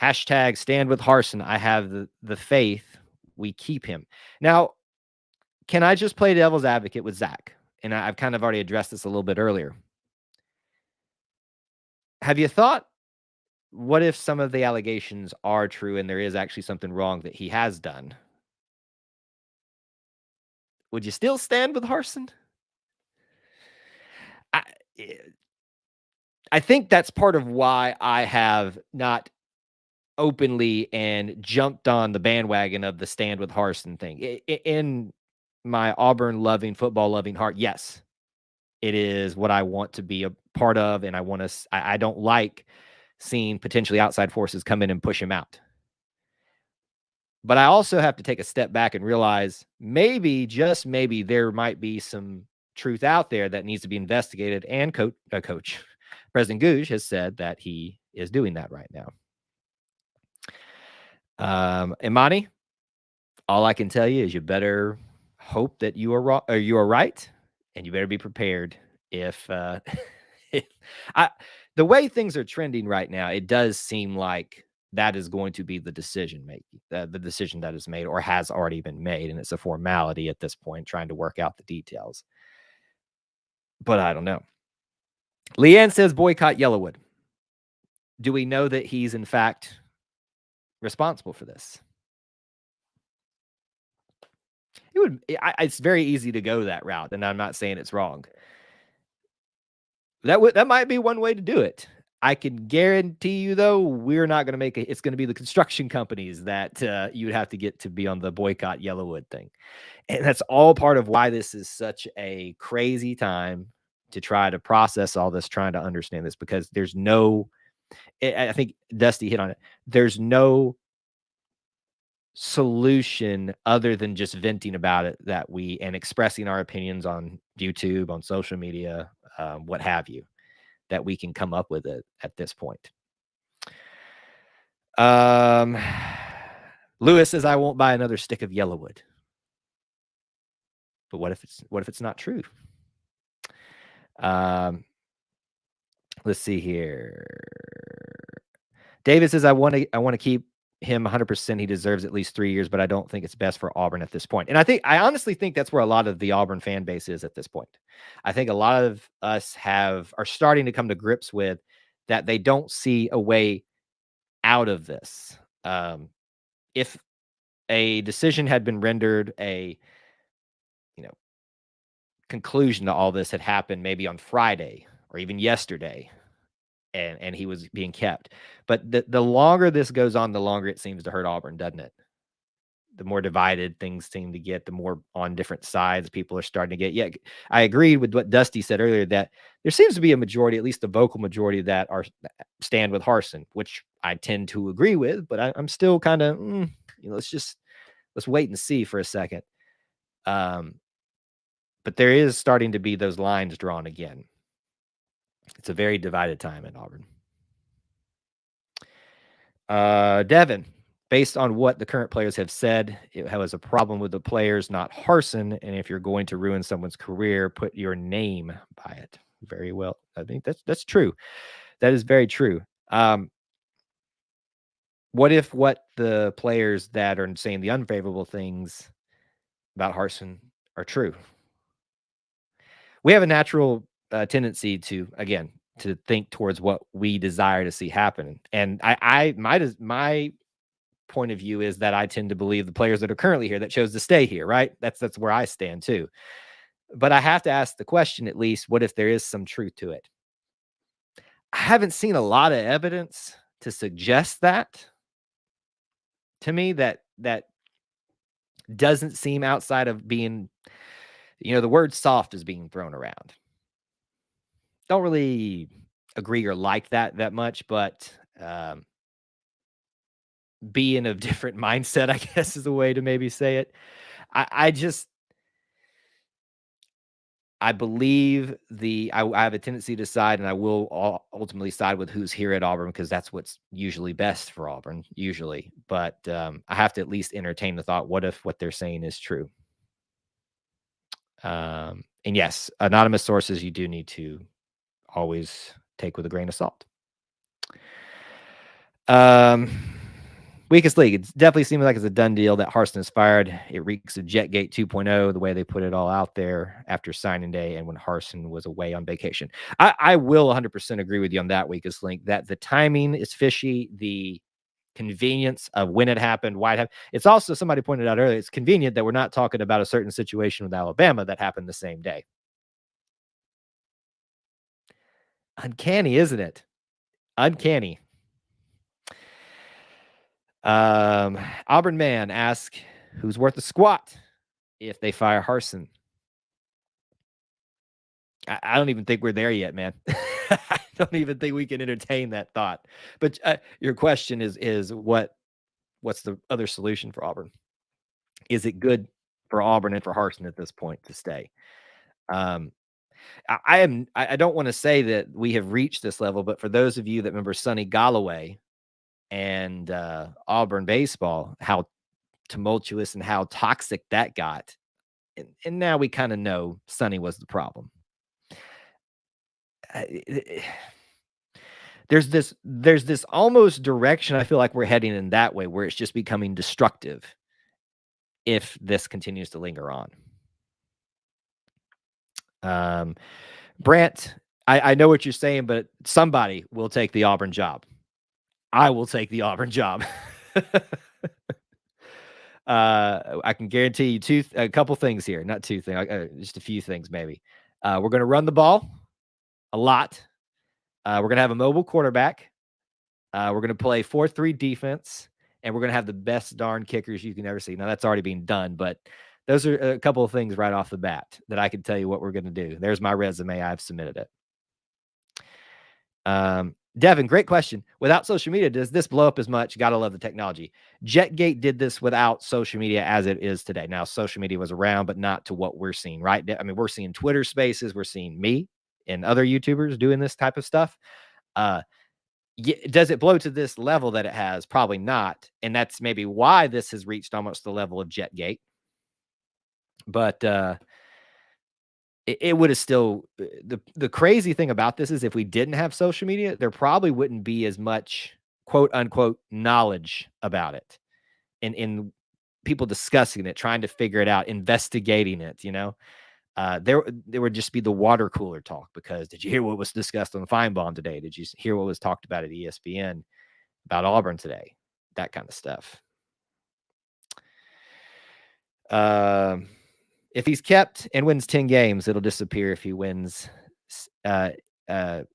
hashtag stand with Harsin. I have the faith we keep him. Now, can I just play devil's advocate with Zach? And I've kind of already addressed this a little bit earlier. Have you thought, what if some of the allegations are true and there is actually something wrong that he has done? Would you still stand with Harsin? I think that's part of why I have not openly and jumped on the bandwagon of the Stand with Harsin thing. In my Auburn loving, football loving heart, yes, it is what I want to be a part of, and I don't like seeing potentially outside forces come in and push him out. But I also have to take a step back and realize maybe, just maybe, there might be some truth out there that needs to be investigated. And Coach President Gouge has said that he is doing that right now. Imani, all I can tell you is you better hope that you are wrong, or you are right, and you better be prepared if the way things are trending right now, it does seem like that is going to be the decision making, the decision that is made or has already been made, and it's a formality at this point, trying to work out the details. But I don't know. Leanne says boycott Yellowwood. Do we know that he's in fact responsible for this? It's very easy to go that route, and I'm not saying it's wrong. That might be one way to do it. I can guarantee you, though, we're not going to make it. It's going to be the construction companies that you'd have to get to be on the boycott Yellowwood thing. And that's all part of why this is such a crazy time to try to process all this, trying to understand this, because there's no, I think Dusty hit on it. There's no solution other than just venting about it and expressing our opinions on YouTube, on social media, what have you, that we can come up with it at this point. Lewis says, I won't buy another stick of Yellowwood. But what if it's not true? Let's see here. David says, I want to keep him 100%. He deserves at least 3 years, but I don't think it's best for Auburn at this point. And I honestly think that's where a lot of the Auburn fan base is at this point. I think a lot of us are starting to come to grips with that they don't see a way out of this. If a decision had been rendered, a conclusion to all this had happened maybe on Friday or even yesterday, and he was being kept. But the longer this goes on, the longer it seems to hurt Auburn, doesn't it? The more divided things seem to get, the more on different sides people are starting to get. Yeah, I agreed with what Dusty said earlier, that there seems to be a majority, at least a vocal majority, that stand with Harsin, which I tend to agree with, but I'm still kind of, let's wait and see for a second. But there is starting to be those lines drawn again. It's a very divided time in Auburn. Devin, based on what the current players have said, it has a problem with the players, not Harsin. And if you're going to ruin someone's career, put your name by it. Very well. I think that's true. That is very true. What if what the players that are saying the unfavorable things about Harsin are true? We have a natural tendency to think towards what we desire to see happen. And my point of view is that I tend to believe the players that are currently here that chose to stay here, right? That's where I stand too. But I have to ask the question, at least, what if there is some truth to it? I haven't seen a lot of evidence to suggest that. To me, that doesn't seem outside of being, the word soft is being thrown around. Don't really agree or like that much, but be in a different mindset, I guess, is a way to maybe say it. I believe I have a tendency to side, and I will ultimately side with who's here at Auburn, because that's what's usually best for Auburn, usually. But I have to at least entertain the thought, what if what they're saying is true? And yes, anonymous sources you do need to always take with a grain of salt. Weakest league. It definitely seems like it's a done deal that Harsin is fired. It reeks of Jetgate 2.0, the way they put it all out there after signing day and when Harsin was away on vacation. I will 100% agree with you on that, weakest link, that the timing is fishy. The convenience of when it happened, why it happened. It's also, somebody pointed out earlier, it's convenient that we're not talking about a certain situation with Alabama that happened the same day. Uncanny, isn't it? Uncanny. Auburn man asks, who's worth a squat if they fire Harsin? I don't even think we're there yet, man. I don't even think we can entertain that thought. But your question is what's the other solution for Auburn? Is it good for Auburn and for Harsin at this point to stay? I don't want to say that we have reached this level, but for those of you that remember Sonny Galloway and Auburn baseball, how tumultuous and how toxic that got. And now we kind of know Sonny was the problem. There's this almost direction I feel like we're heading in that way, where it's just becoming destructive if this continues to linger on. Brant, I know what you're saying, but somebody will take the Auburn job. I will take the Auburn job. I can guarantee you a couple things here. Not two things, just a few things maybe. We're going to run the ball a lot. We're going to have a mobile quarterback. We're going to play 4-3 defense, and we're going to have the best darn kickers you can ever see. Now, that's already being done, but those are a couple of things right off the bat that I can tell you what we're going to do. There's my resume. I've submitted it. Devin, great question. Without social media, does this blow up as much? Gotta love the technology. Jetgate did this without social media as it is today. Now, social media was around, but not to what we're seeing, right? I mean, we're seeing Twitter spaces. We're seeing me and other YouTubers doing this type of stuff. Does it blow to this level that it has? Probably not. And that's maybe why this has reached almost the level of Jetgate. But it would have still, the crazy thing about this is if we didn't have social media, there probably wouldn't be as much quote unquote knowledge about it in people discussing it, trying to figure it out, investigating it, there would just be the water cooler talk, because did you hear what was discussed on the Feinbaum today? Did you hear what was talked about at ESPN about Auburn today? That kind of stuff. If he's kept and wins 10 games, it'll disappear. If he wins, it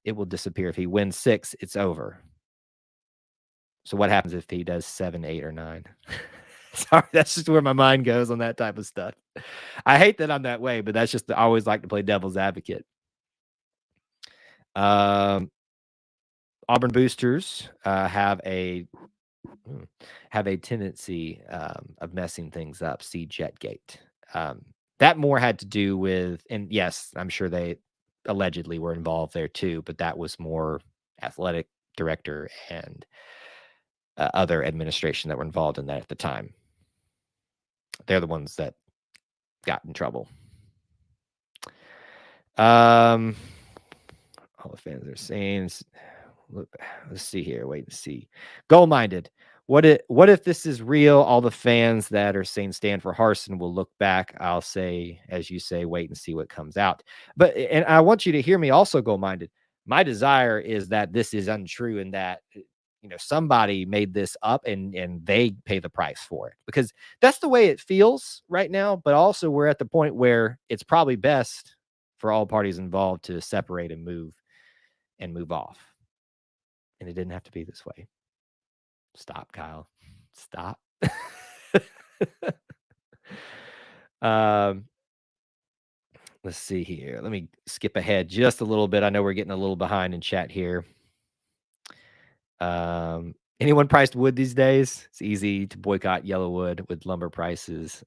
will disappear. If he wins 6, it's over. So what happens if he does 7, 8, or 9? Sorry, that's just where my mind goes on that type of stuff. I hate that I'm that way, but that's just, I always like to play devil's advocate. Auburn boosters have a tendency of messing things up. See Jetgate. That more had to do with, and yes, I'm sure they allegedly were involved there too, but that was more athletic director and other administration that were involved in that at the time. They're the ones that got in trouble. All the fans are saying, let's see here. Wait and see. Goal-minded. What if this is real? All the fans that are saying stand for Harsin will look back. I'll say, as you say, wait and see what comes out. And I want you to hear me also, goal-minded. My desire is that this is untrue and that somebody made this up and they pay the price for it, because that's the way it feels right now. But also we're at the point where it's probably best for all parties involved to separate and move off. And it didn't have to be this way. Stop, Kyle. Stop. Let's see here. Let me skip ahead just a little bit. I know we're getting a little behind in chat here. Anyone priced wood these days? It's easy to boycott Yellowwood with lumber prices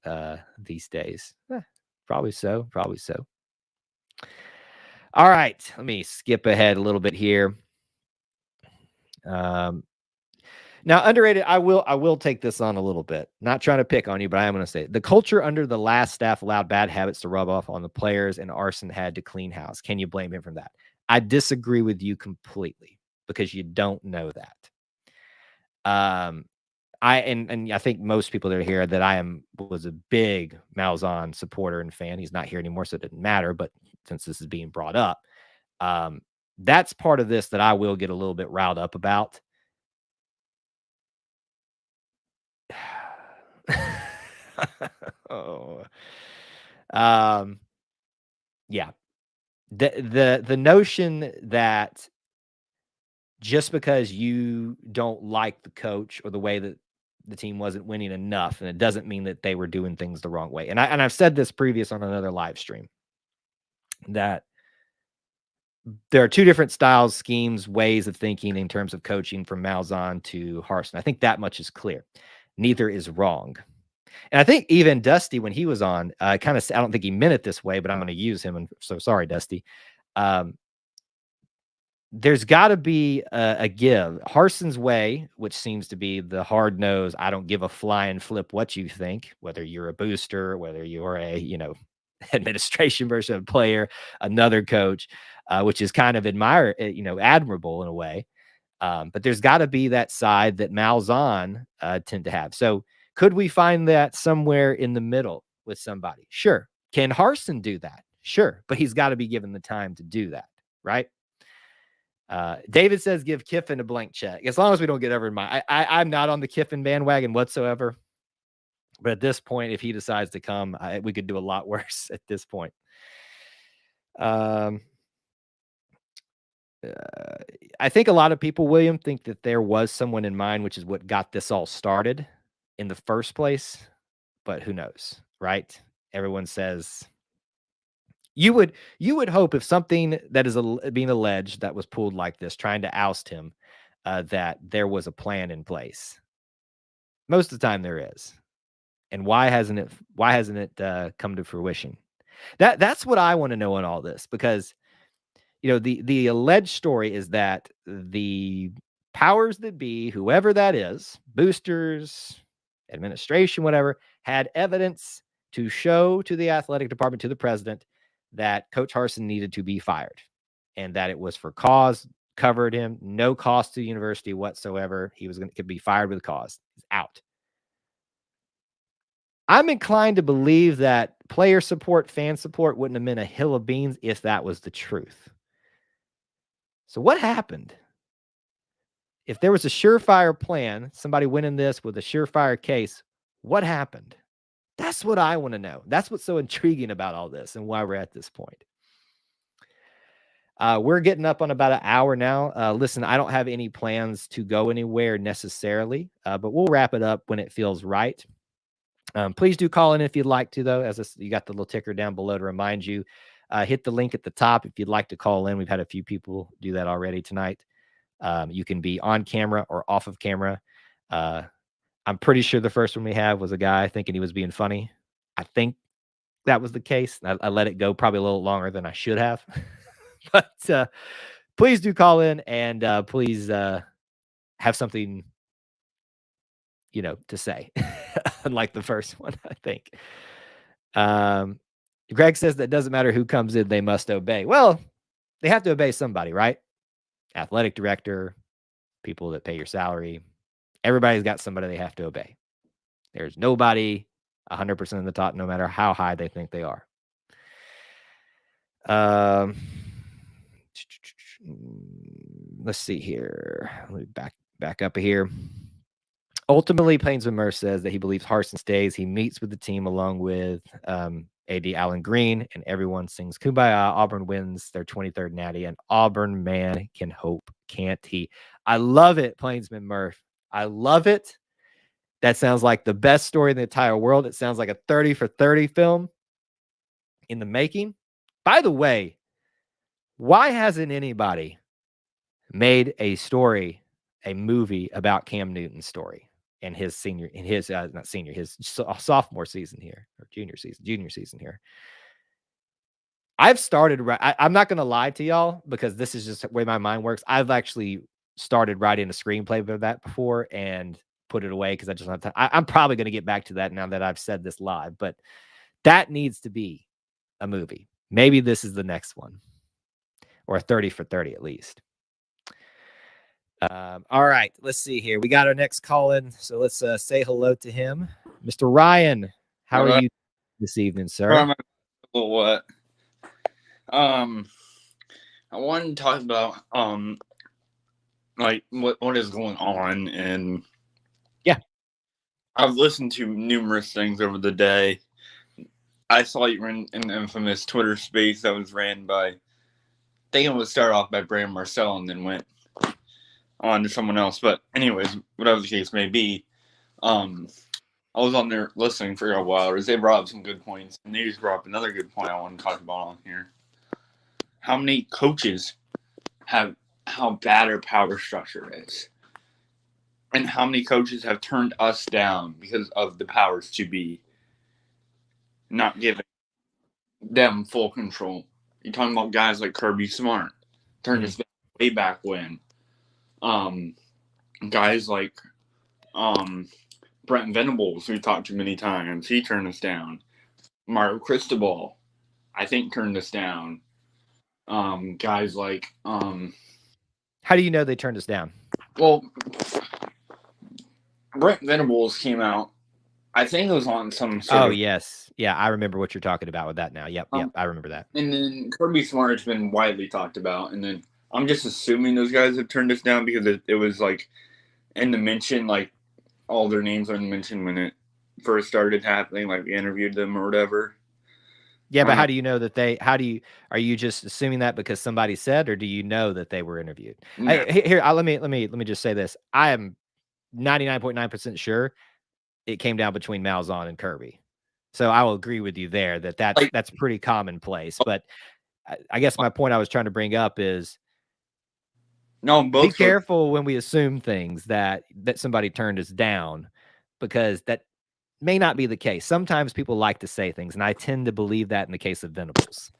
these days. Probably so. Probably so. All right. Let me skip ahead a little bit here. Now, underrated, I will take this on a little bit. Not trying to pick on you, but I am going to say it. The culture under the last staff allowed bad habits to rub off on the players, and Harsin had to clean house. Can you blame him for that? I disagree with you completely, because you don't know that. I think most people that are here that was a big Malzahn supporter and fan. He's not here anymore, so it didn't matter. But since this is being brought up, that's part of this that I will get a little bit riled up about. Yeah. The notion that just because you don't like the coach or the way that the team wasn't winning enough, and it doesn't mean that they were doing things the wrong way. And I've said this previous on another live stream, that there are two different styles, schemes, ways of thinking in terms of coaching from Malzahn to Harsin. I think that much is clear. Neither is wrong. And I think even Dusty, when he was on, I don't think he meant it this way, but I'm going to use him. And so sorry, Dusty. There's got to be a give. Harsin's way, which seems to be the hard nose, I don't give a flying flip what you think, whether you're a booster, whether you're a, administration versus a player, another coach, which is kind of admirable in a way. But there's got to be that side that Malzahn tend to have. So could we find that somewhere in the middle with somebody? Sure. Can Harsin do that? Sure. But he's got to be given the time to do that, right? David says, give Kiffin a blank check. As long as we don't get over in I'm not on the Kiffin bandwagon whatsoever. But at this point, if he decides to come, we could do a lot worse at this point. I think a lot of people, William, think that there was someone in mind, which is what got this all started in the first place. But who knows, right? Everyone says you would hope if something that is being alleged that was pulled like this, trying to oust him, that there was a plan in place. Most of the time there is. And why hasn't it come to fruition? That's what I want to know in all this, because the alleged story is that the powers that be, whoever that is, boosters, administration, whatever, had evidence to show to the athletic department, to the president, that Coach Harsin needed to be fired, and that it was for cause, covered him, no cost to the university whatsoever. He could be fired with cause. He's out. I'm inclined to believe that player support, fan support wouldn't have meant a hill of beans if that was the truth. So what happened? If there was a surefire plan, somebody winning this with a surefire case, what happened? That's what I want to know. That's what's so intriguing about all this and why we're at this point. We're getting up on about an hour now. Listen, I don't have any plans to go anywhere necessarily, but we'll wrap it up when it feels right. Please do call in if you'd like to, though. You got the little ticker down below to remind you. Hit the link at the top if you'd like to call in. We've had a few people do that already tonight. You can be on camera or off of camera. I'm pretty sure the first one we have was a guy thinking he was being funny. I think that was the case. I let it go probably a little longer than I should have. But please do call in, and please have something, to say. Unlike the first one, I think. Greg says that doesn't matter who comes in, they must obey. Well, they have to obey somebody, right? Athletic director, people that pay your salary. Everybody's got somebody they have to obey. There's nobody 100% of the top, no matter how high they think they are. Let's see here. Let me back up here. Ultimately, Planesman Murray says that he believes Harsin stays. He meets with the team along with AD Allen Green, and everyone sings Kumbaya. Auburn wins their 23rd natty, and Auburn man can hope, can't he? I love it, Planesman Murray. I love it. That sounds like the best story in the entire world. It sounds like a 30 for 30 film in the making. By the way, why hasn't anybody made a movie about Cam Newton's story and his his sophomore season here, or junior season here? I've started, I'm not going to lie to y'all, because this is just the way my mind works. I've actually started writing a screenplay for that before and put it away because I just don't have time. I'm probably going to get back to that now that I've said this live, but that needs to be a movie. Maybe this is the next one, or a 30 for 30 at least. All right, let's see here. We got our next call in, so let's say hello to him. Mr. Ryan, how are you this evening, sir? What? I wanted to talk about like what is going on, and yeah, I've listened to numerous things over the day. I saw you were in an infamous Twitter space that was ran by, I think it would start off by Bryan Harsin and then went on to someone else. But anyways, whatever the case may be, I was on there listening for a while. They brought up some good points, and they just brought up another good point I want to talk about on here. How many coaches have how bad our power structure is, and how many coaches have turned us down because of the powers to be not giving them full control. You're talking about guys like Kirby Smart, turned us down way back when. Guys like Brent Venables, we talked to many times, he turned us down. Mario Cristobal, I think, turned us down. Guys like How do you know they turned us down? well, Brent Venables came out, I think it was on some sort of, yes. Yeah, I remember what you're talking about with that now. Yep, I remember that. and then Kirby Smart has been widely talked about, and then I'm just assuming those guys have turned us down because it was like in the mention, like all their names are in the mention when it first started happening, like we interviewed them or whatever. Yeah, but how do you know that are you just assuming that because somebody said, or do you know that they were interviewed? Yeah. Let me just say this. I am 99.9% sure it came down between Malzahn and Kirby. So I will agree with you there that's pretty commonplace. But I guess my point I was trying to bring up is be careful when we assume things that somebody turned us down, because that may not be the case. Sometimes people like to say things, and I tend to believe that in the case of Venables.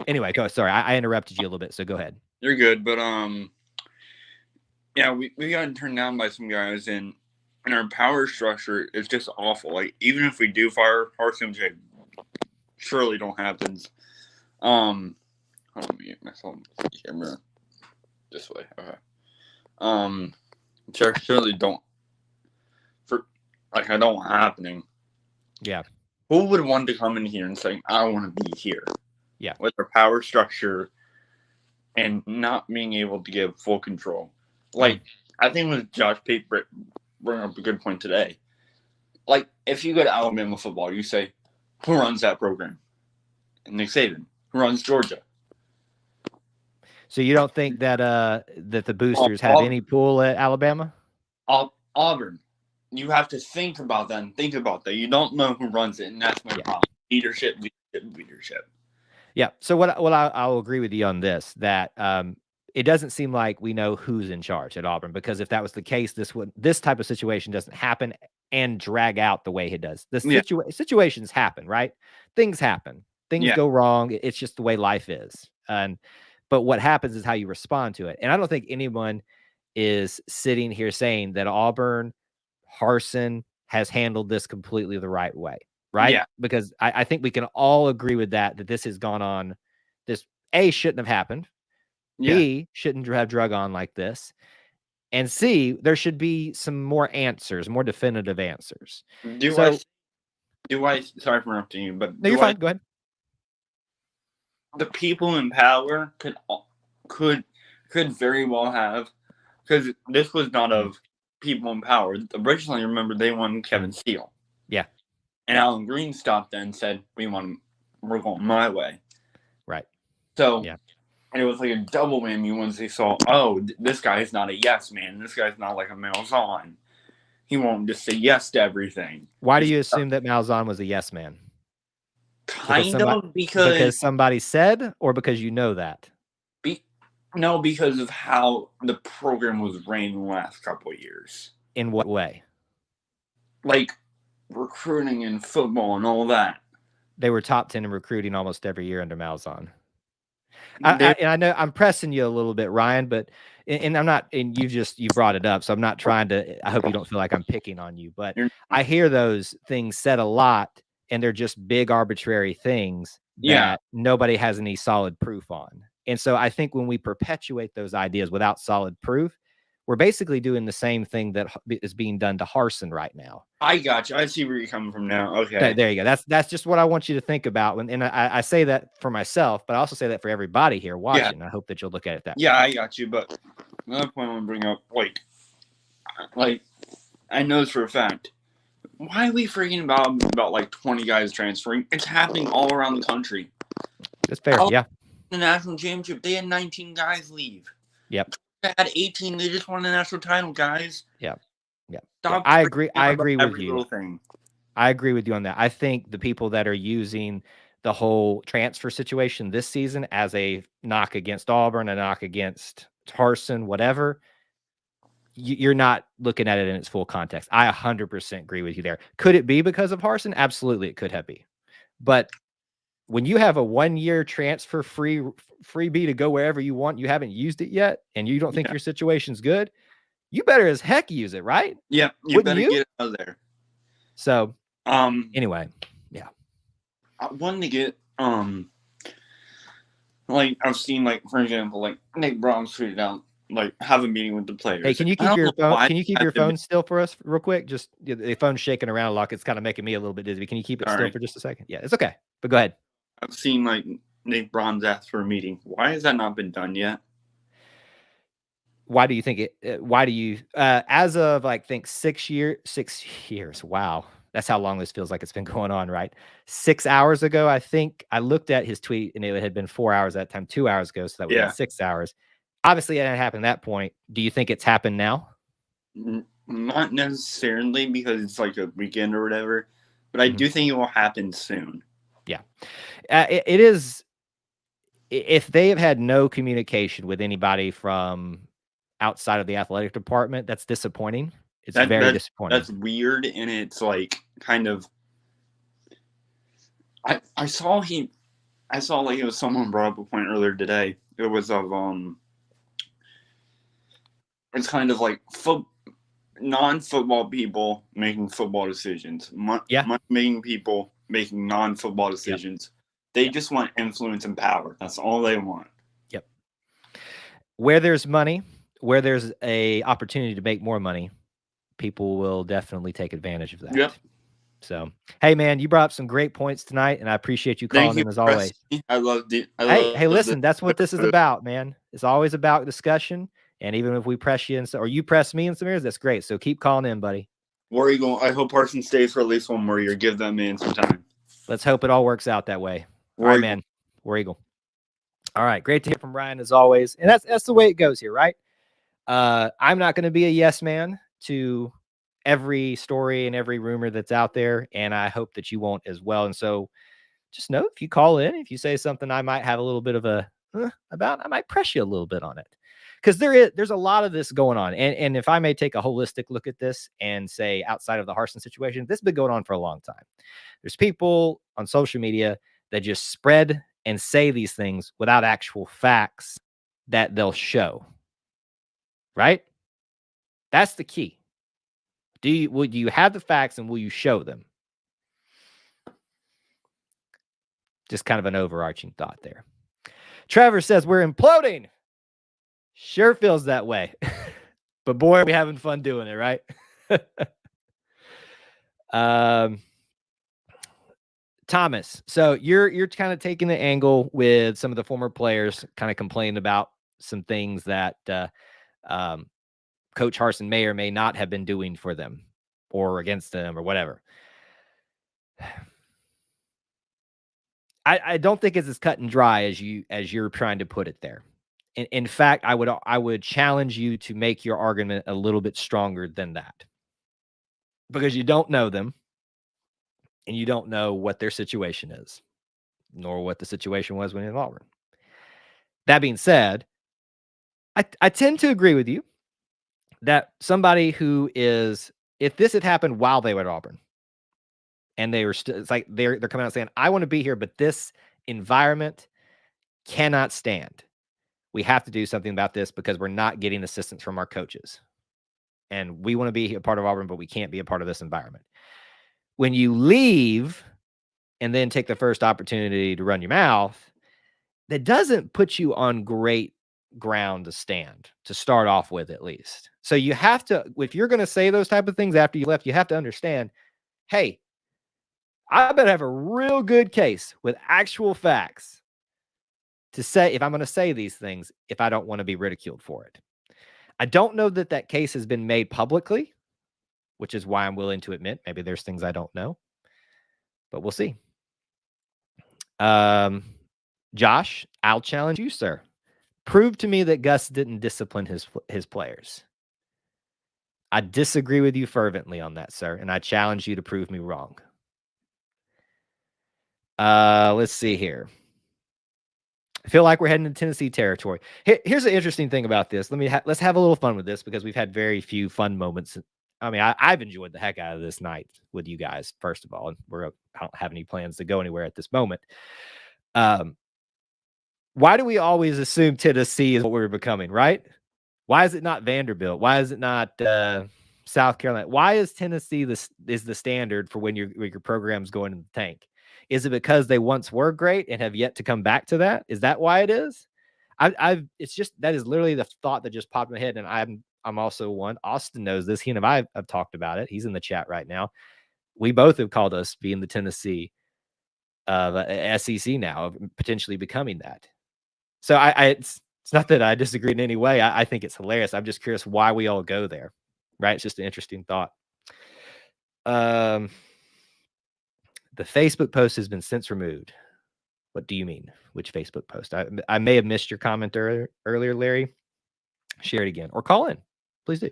Anyway, go. Sorry, I interrupted you a little bit, so go ahead. You're good, but yeah, we got turned down by some guys, and our power structure is just awful. Like, even if we do fire Harsin, which surely don't happen. Hold on, let me get myself the camera this way. Okay. Surely don't. I don't want happening. Yeah. Who would want to come in here and say, I want to be here? Yeah. With their power structure and not being able to give full control. Like, I think it was Josh Pate bring up a good point today. Like, if you go to Alabama football, you say, who runs that program? And Nick Saban. Who runs Georgia? So you don't think that that the boosters have any pull at Alabama? Auburn. You have to think about that and think about that. You don't know who runs it, and that's my problem. Leadership. Yeah. So what I'll agree with you on this, that it doesn't seem like we know who's in charge at Auburn, because if that was the case, this type of situation doesn't happen and drag out the way it does. Situations happen, right? Things happen. Things go wrong. It's just the way life is. But what happens is how you respond to it. And I don't think anyone is sitting here saying that Auburn, Harsin has handled this completely the right way, right? Yeah. Because I think we can all agree with that this has gone on. This A, shouldn't have happened. Yeah. B, shouldn't have drug on like this. And C, there should be some more answers, more definitive answers. Sorry for interrupting you, but no, you're fine. Go ahead. The people in power could very well have, because this was not of people in power. Originally, remember, they wanted Kevin Steele. Yeah. And Alan Green stopped and said, we're going my way. Right. So and it was like a double whammy once they saw, this guy's not a yes man. This guy's not like a Malzahn. He won't just say yes to everything. Why do you assume that Malzahn was a yes man? Because somebody said, or because you know that? No, because of how the program was ran the last couple of years. In what way? Like recruiting and football and all that. They were top 10 in recruiting almost every year under Malzahn. I know I'm pressing you a little bit, Ryan, but I'm not, and you brought it up, so I'm not trying to, I hope you don't feel like I'm picking on you, but I hear those things said a lot, and they're just big arbitrary things that nobody has any solid proof on. And so I think when we perpetuate those ideas without solid proof, we're basically doing the same thing that is being done to Harsin right now. I got you. I see where you're coming from now. Okay. There you go. That's just what I want you to think about. And I say that for myself, but I also say that for everybody here watching. I hope that you'll look at it that way. Yeah, I got you. But another point I want to bring up, like I know this for a fact. Why are we freaking about like 20 guys transferring? It's happening all around the country. That's fair. Yeah. The national championship, they had 19 guys leave. Yep. They had 18. They just won the national title, guys. Yeah. Yeah. Stop I agree. I about agree with every you. little thing. I agree with you on that. I think the people that are using the whole transfer situation this season as a knock against Auburn, a knock against Harsin, whatever, you're not looking at it in its full context. I 100% agree with you there. Could it be because of Harsin? Absolutely, it could have been. But when you have a 1-year transfer freebie to go wherever you want, you haven't used it yet, and you don't think your situation's good, you better as heck use it, right? Yeah, you Wouldn't better you? get it out of there. So, anyway, yeah. I wanted to get like I've seen, like, for example, like Nick Brahms tweeted out, like, have a meeting with the players. Hey, can you keep your phone? Can you keep your phone still for us, real quick? Just the phone's shaking around a lot. It's kind of making me a little bit dizzy. Can you keep it still for just a second? Yeah, it's okay. But go ahead. I've seen, like, Nick Brahms ask for a meeting. Why has that not been done yet? Why do you think it? Why do you? As of like think 6 years. Wow, that's how long this feels like it's been going on, right? 6 hours ago, I think I looked at his tweet and it had been 4 hours at that time. 2 hours ago, so that would have been 6 hours. Obviously, it didn't happen at that point. Do you think it's happened now? Not necessarily, because it's like a weekend or whatever, but I do think it will happen soon. Yeah, it is. If they have had no communication with anybody from outside of the athletic department, that's disappointing. It's very disappointing. That's weird, and it's like kind of. I saw like it was someone brought up a point earlier today. It was of it's kind of like non-football people making football decisions. Money-making people making non-football decisions. They just want influence and power. That's all they want. Yep. Where there's money, where there's a opportunity to make more money, people will definitely take advantage of that. Yep. So, hey, man, you brought up some great points tonight, and I appreciate you calling in as always. I loved it. Hey, listen, that's what this is about, man. It's always about discussion, and even if we press you or you press me in some areas, that's great. So keep calling in, buddy. War Eagle, I hope Harsin stays for at least one more year. Give that man some time. Let's hope it all works out that way. All right, man. War Eagle. All right, great to hear from Bryan as always, and that's the way it goes here, right? I'm not going to be a yes man to every story and every rumor that's out there, and I hope that you won't as well. And so just know, if you call in, if you say something I might have a little bit of a about, I might press you a little bit on it, because there's a lot of this going on. And if I may take a holistic look at this and say, outside of the Harsin situation, this has been going on for a long time. There's people on social media that just spread and say these things without actual facts that they'll show. Right? That's the key. Would you have the facts, and will you show them? Just kind of an overarching thought there. Trevor says we're imploding. Sure feels that way. But boy, are we having fun doing it, right? Thomas, so you're kind of taking the angle with some of the former players kind of complaining about some things that Coach Harsin may or may not have been doing for them or against them or whatever. I don't think it's as cut and dry as you're trying to put it there. In fact, I would challenge you to make your argument a little bit stronger than that, because you don't know them, and you don't know what their situation is, nor what the situation was when in Auburn. That being said, I tend to agree with you that somebody who is, if this had happened while they were at Auburn, and they were it's like they're coming out saying, I want to be here, but this environment cannot stand. We have to do something about this because we're not getting assistance from our coaches. And we want to be a part of Auburn, but we can't be a part of this environment. When you leave and then take the first opportunity to run your mouth, that doesn't put you on great ground to stand, to start off with, at least. So you have to, if you're going to say those type of things after you left, you have to understand, hey, I better have a real good case with actual facts to say, if I'm going to say these things, if I don't want to be ridiculed for it. I don't know that that case has been made publicly, which is why I'm willing to admit maybe there's things I don't know, but we'll see. Josh, I'll challenge you, sir. Prove to me that Gus didn't discipline his players. I disagree with you fervently on that, sir, and I challenge you to prove me wrong. Let's see here. I feel like we're heading into Tennessee territory. Here's an interesting thing about this. Let's have a little fun with this because we've had very few fun moments. I mean, I've enjoyed the heck out of this night with you guys, first of all, and I don't have any plans to go anywhere at this moment. Why do we always assume Tennessee is what we're becoming, right? Why is it not Vanderbilt? Why is it not South Carolina? Why is Tennessee is the standard for when your program's going in the tank? Is it because they once were great and have yet to come back to that? Is that why it is? It's just that is literally the thought that just popped in my head, and I'm also one. Austin knows this. He and I have talked about it. He's in the chat right now. We both have called us being the Tennessee of SEC now, of potentially becoming that. So it's not that I disagree in any way. I think it's hilarious. I'm just curious why we all go there, right? It's just an interesting thought. The Facebook post has been since removed. What do you mean? Which Facebook post? I may have missed your comment earlier, Larry. Share it again or call in. Please do.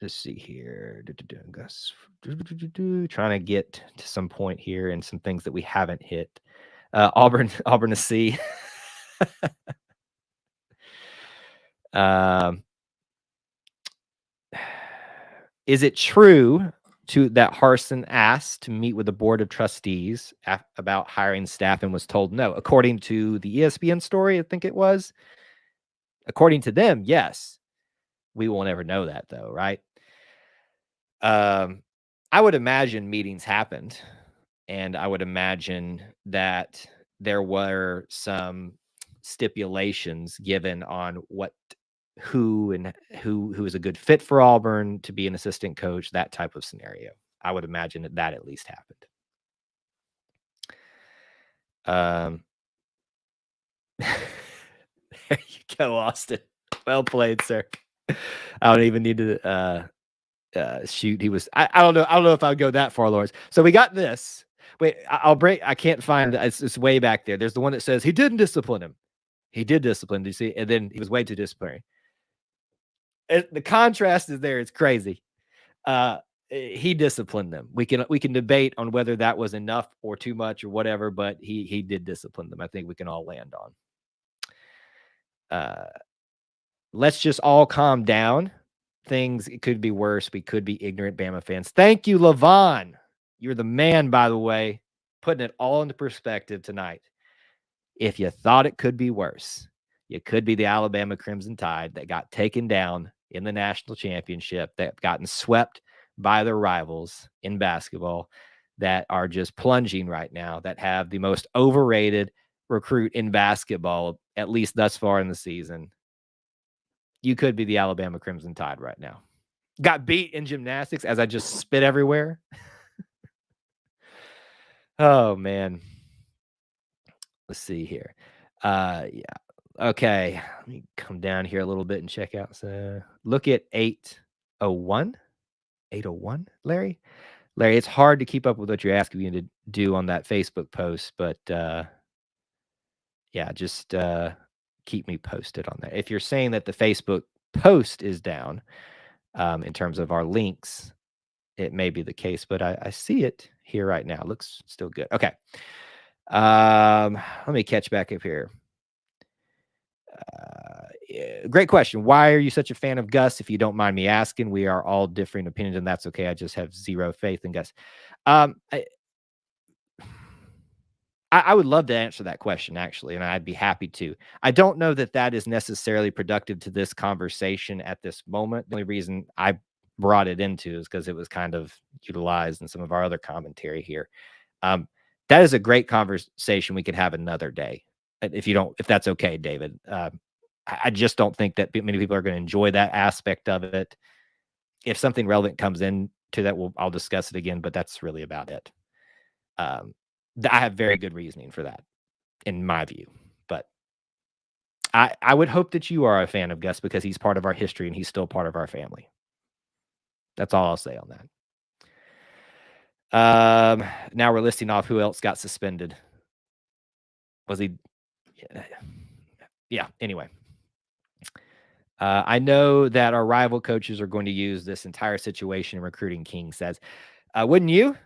Let's see here. Trying to get to some point here and some things that we haven't hit. Auburn to see. Is it true that Harsin asked to meet with the board of trustees about hiring staff and was told no? According to the ESPN story, I think it was. According to them, yes. We won't ever know that though, right? I would imagine meetings happened, and I would imagine that there were some stipulations given on who is a good fit for Auburn to be an assistant coach, that type of scenario. I would imagine that at least happened. There you go, Austin. Well played, sir. I don't even need to shoot. He was. I don't know. I don't know if I would go that far, Lawrence. So we got this. Wait, I'll break. I can't find. It's way back there. There's the one that says he didn't discipline him. He did discipline. Do you see? And then he was way too disciplinary. The contrast is there. It's crazy. He disciplined them. We can debate on whether that was enough or too much or whatever, but he did discipline them. I think we can all land on. Let's just all calm down. It could be worse. We could be ignorant Bama fans. Thank you, Levon. You're the man, by the way, putting it all into perspective tonight. If you thought it could be worse, you could be the Alabama Crimson Tide that got taken down in the national championship, that gotten swept by their rivals in basketball, that are just plunging right now, that have the most overrated recruit in basketball, at least thus far in the season. You could be the Alabama Crimson Tide right now. Got beat in gymnastics as I just spit everywhere. Oh, man. Let's see here. Yeah. Okay. Let me come down here a little bit and check out. So look at 801. 801, Larry? Larry, it's hard to keep up with what you're asking me to do on that Facebook post, but yeah, just keep me posted on that. If you're saying that the Facebook post is down in terms of our links, it may be the case, but I see it here right now. It looks still good. Okay. Let me catch back up here. Great question. Why are you such a fan of Gus? If you don't mind me asking, we are all differing opinions, and that's okay. I just have zero faith in Gus. I would love to answer that question, actually, and I'd be happy to. I don't know that that is necessarily productive to this conversation at this moment. The only reason I brought it into is because it was kind of utilized in some of our other commentary here. That is a great conversation we could have another day, if that's okay, David. I just don't think that many people are going to enjoy that aspect of it. If something relevant comes in to that, I'll discuss it again, but that's really about it. I have very good reasoning for that, in my view. But I would hope that you are a fan of Gus because he's part of our history and he's still part of our family. That's all I'll say on that. Now we're listing off who else got suspended. Was he? yeah, anyway. I know that our rival coaches are going to use this entire situation in recruiting, King says. Wouldn't you?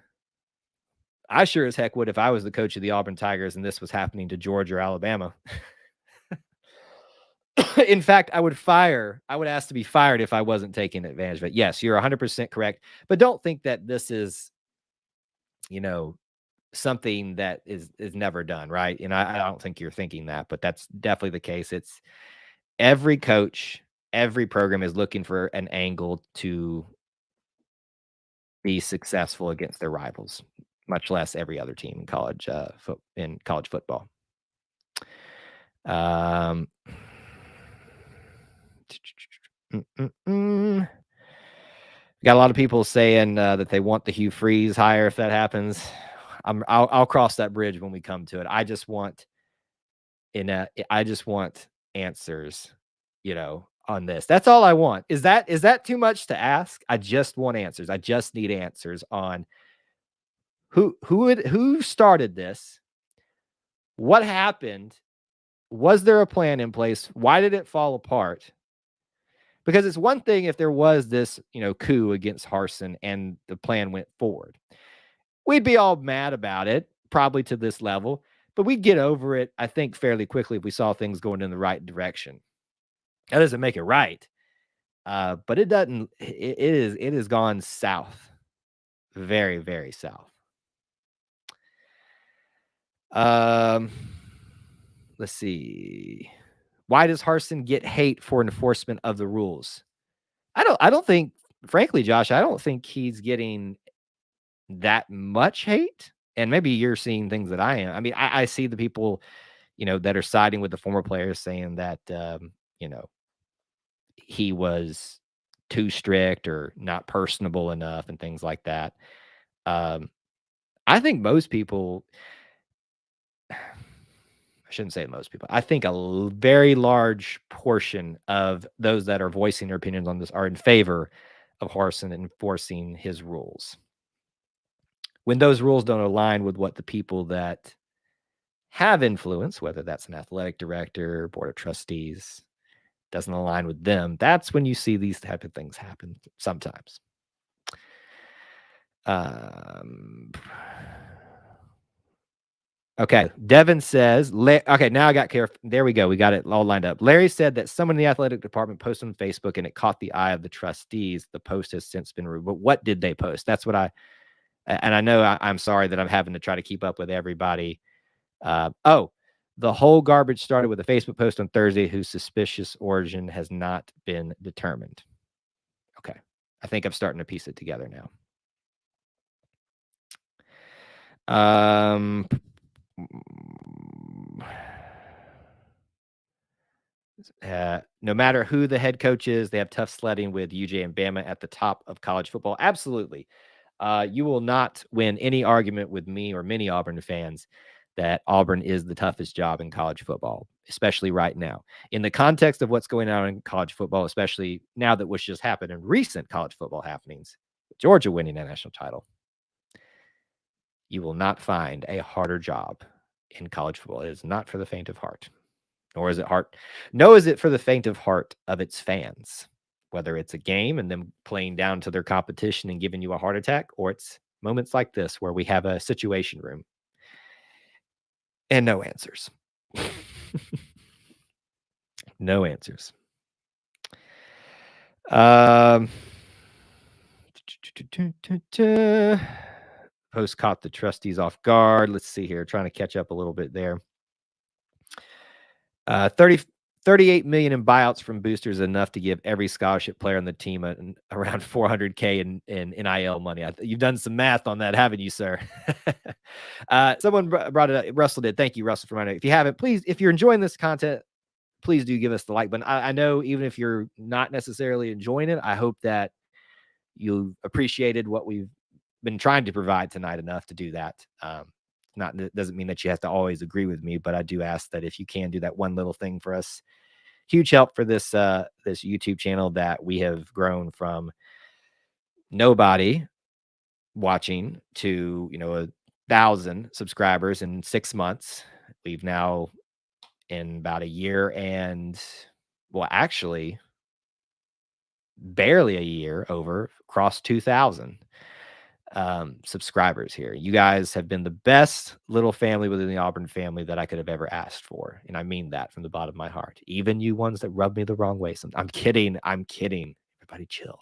I sure as heck would if I was the coach of the Auburn Tigers and this was happening to Georgia or Alabama. In fact, I would ask to be fired if I wasn't taking advantage of it. Yes, you're 100% correct. But don't think that this is, something that is never done, right? I don't think you're thinking that, but that's definitely the case. It's every coach, every program is looking for an angle to be successful against their rivals, much less every other team in college football. Got a lot of people saying that they want the Hugh Freeze hire if that happens. I'll cross that bridge when we come to it. I just want answers, on this. That's all I want. Is that too much to ask? I just want answers. I just need answers on who started this? What happened? Was there a plan in place? Why did it fall apart? Because it's one thing if there was this, coup against Harsin and the plan went forward. We'd be all mad about it, probably to this level, but we'd get over it, I think, fairly quickly if we saw things going in the right direction. That doesn't make it right, but it doesn't. It has gone south, very, very south. Let's see. Why does Harsin get hate for enforcement of the rules? I don't think, frankly, Josh, I don't think he's getting that much hate. And maybe you're seeing things that I am. I mean, I see the people, that are siding with the former players saying that, he was too strict or not personable enough and things like that. I think most people, I shouldn't say most people. I think a very large portion of those that are voicing their opinions on this are in favor of Harsin enforcing his rules. When those rules don't align with what the people that have influence, whether that's an athletic director, board of trustees, doesn't align with them, that's when you see these type of things happen sometimes. Okay, Devin says, okay, now I got careful. There we go. We got it all lined up. Larry said that someone in the athletic department posted on Facebook and it caught the eye of the trustees. The post has since been removed. But what did they post? That's what and I know I'm sorry that I'm having to try to keep up with everybody. The whole garbage started with a Facebook post on Thursday whose suspicious origin has not been determined. Okay, I think I'm starting to piece it together now. No matter who the head coach is, they have tough sledding with UJ and Bama at the top of college football. Absolutely. You will not win any argument with me or many Auburn fans that Auburn is the toughest job in college football, especially right now. In the context of what's going on in college football, especially now that what's just happened in recent college football happenings, Georgia winning a national title, you will not find a harder job in college football. It is not for the faint of heart. Nor is it for the faint of heart of its fans, whether it's a game and them playing down to their competition and giving you a heart attack, or it's moments like this where we have a situation room and no answers. No answers. Post caught the trustees off guard. Let's see here. Trying to catch up a little bit there. 38 million in buyouts from boosters, enough to give every scholarship player on the team around $400K in NIL money. You've done some math on that, haven't you, sir? Someone brought it up. Russell did. Thank you, Russell, for reminding me. If you haven't, please, if you're enjoying this content, please do give us the like button. I know even if you're not necessarily enjoying it, I hope that you appreciated what we've been trying to provide tonight enough to do that. Doesn't mean that you have to always agree with me, but I do ask that if you can do that one little thing for us, huge help for this YouTube channel that we have grown from nobody watching to 1,000 subscribers in 6 months. We've now in about a year and, well, actually, barely a year over, crossed 2,000 subscribers here. You guys have been the best little family within the Auburn family that I could have ever asked for. And I mean that from the bottom of my heart. Even you ones that rub me the wrong way. I'm kidding. I'm kidding. Everybody chill.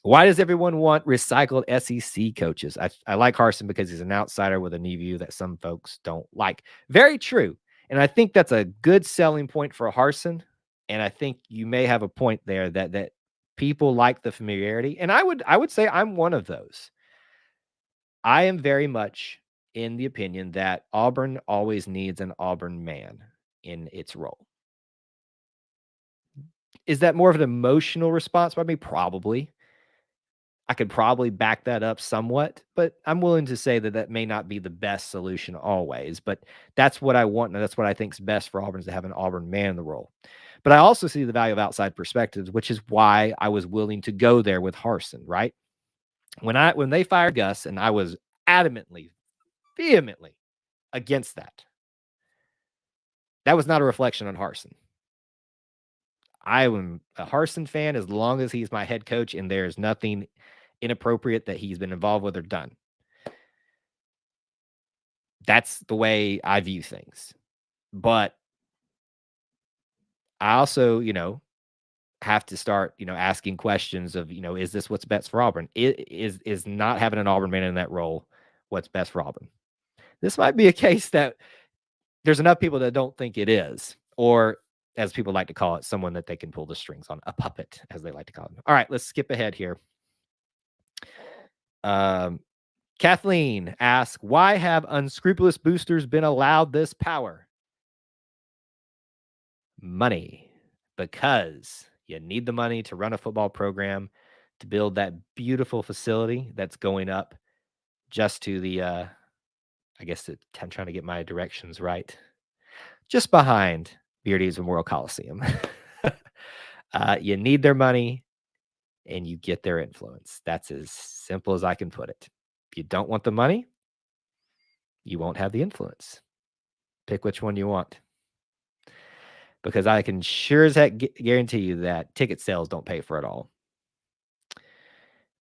Why does everyone want recycled SEC coaches? I like Harsin because he's an outsider with a new view that some folks don't like. Very true. And I think that's a good selling point for Harsin. And I think you may have a point there that people like the familiarity. And I would say I'm one of those. I am very much in the opinion that Auburn always needs an Auburn man in its role. Is that more of an emotional response by me? Probably. I could probably back that up somewhat, but I'm willing to say that may not be the best solution always. But that's what I want, and that's what I think is best for Auburn, is to have an Auburn man in the role. But I also see the value of outside perspectives, which is why I was willing to go there with Harsin, right? When they fired Gus, and I was adamantly, vehemently against that. That was not a reflection on Harsin. I am a Harsin fan as long as he's my head coach and there's nothing inappropriate that he's been involved with or done. That's the way I view things. But I also, have to start, asking questions of, is this what's best for Auburn? Is not having an Auburn man in that role what's best for Auburn? This might be a case that there's enough people that don't think it is, or as people like to call it, someone that they can pull the strings on, a puppet, as they like to call it. All right, let's skip ahead here. Kathleen asks, why have unscrupulous boosters been allowed this power? Money. Because you need the money to run a football program, to build that beautiful facility that's going up just to the, I'm trying to get my directions right, just behind Beardy's Memorial Coliseum. You need their money and you get their influence. That's as simple as I can put it. If you don't want the money, you won't have the influence. Pick which one you want. Because I can sure as heck guarantee you that ticket sales don't pay for it all.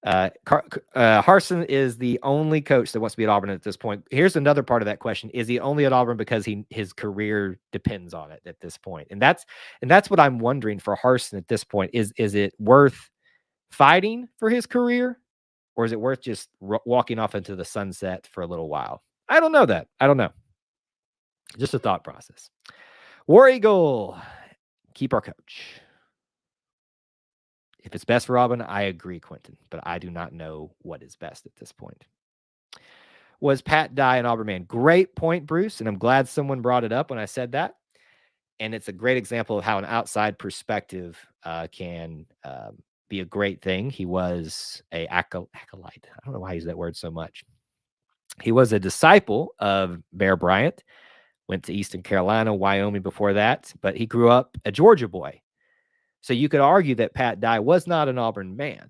Harsin is the only coach that wants to be at Auburn at this point. Here's another part of that question. Is he only at Auburn because his career depends on it at this point? And that's what I'm wondering for Harsin at this point. Is it worth fighting for his career, or is it worth just walking off into the sunset for a little while? I don't know that. I don't know. Just a thought process. War Eagle, keep our coach. If it's best for Auburn, I agree, Quentin, but I do not know what is best at this point. Was Pat Dye an Auburn man? Great point, Bruce, and I'm glad someone brought it up when I said that. And it's a great example of how an outside perspective can be a great thing. He was a acolyte. I don't know why I use that word so much. He was a disciple of Bear Bryant, went to Eastern Carolina, Wyoming before that, but he grew up a Georgia boy. So you could argue that Pat Dye was not an Auburn man,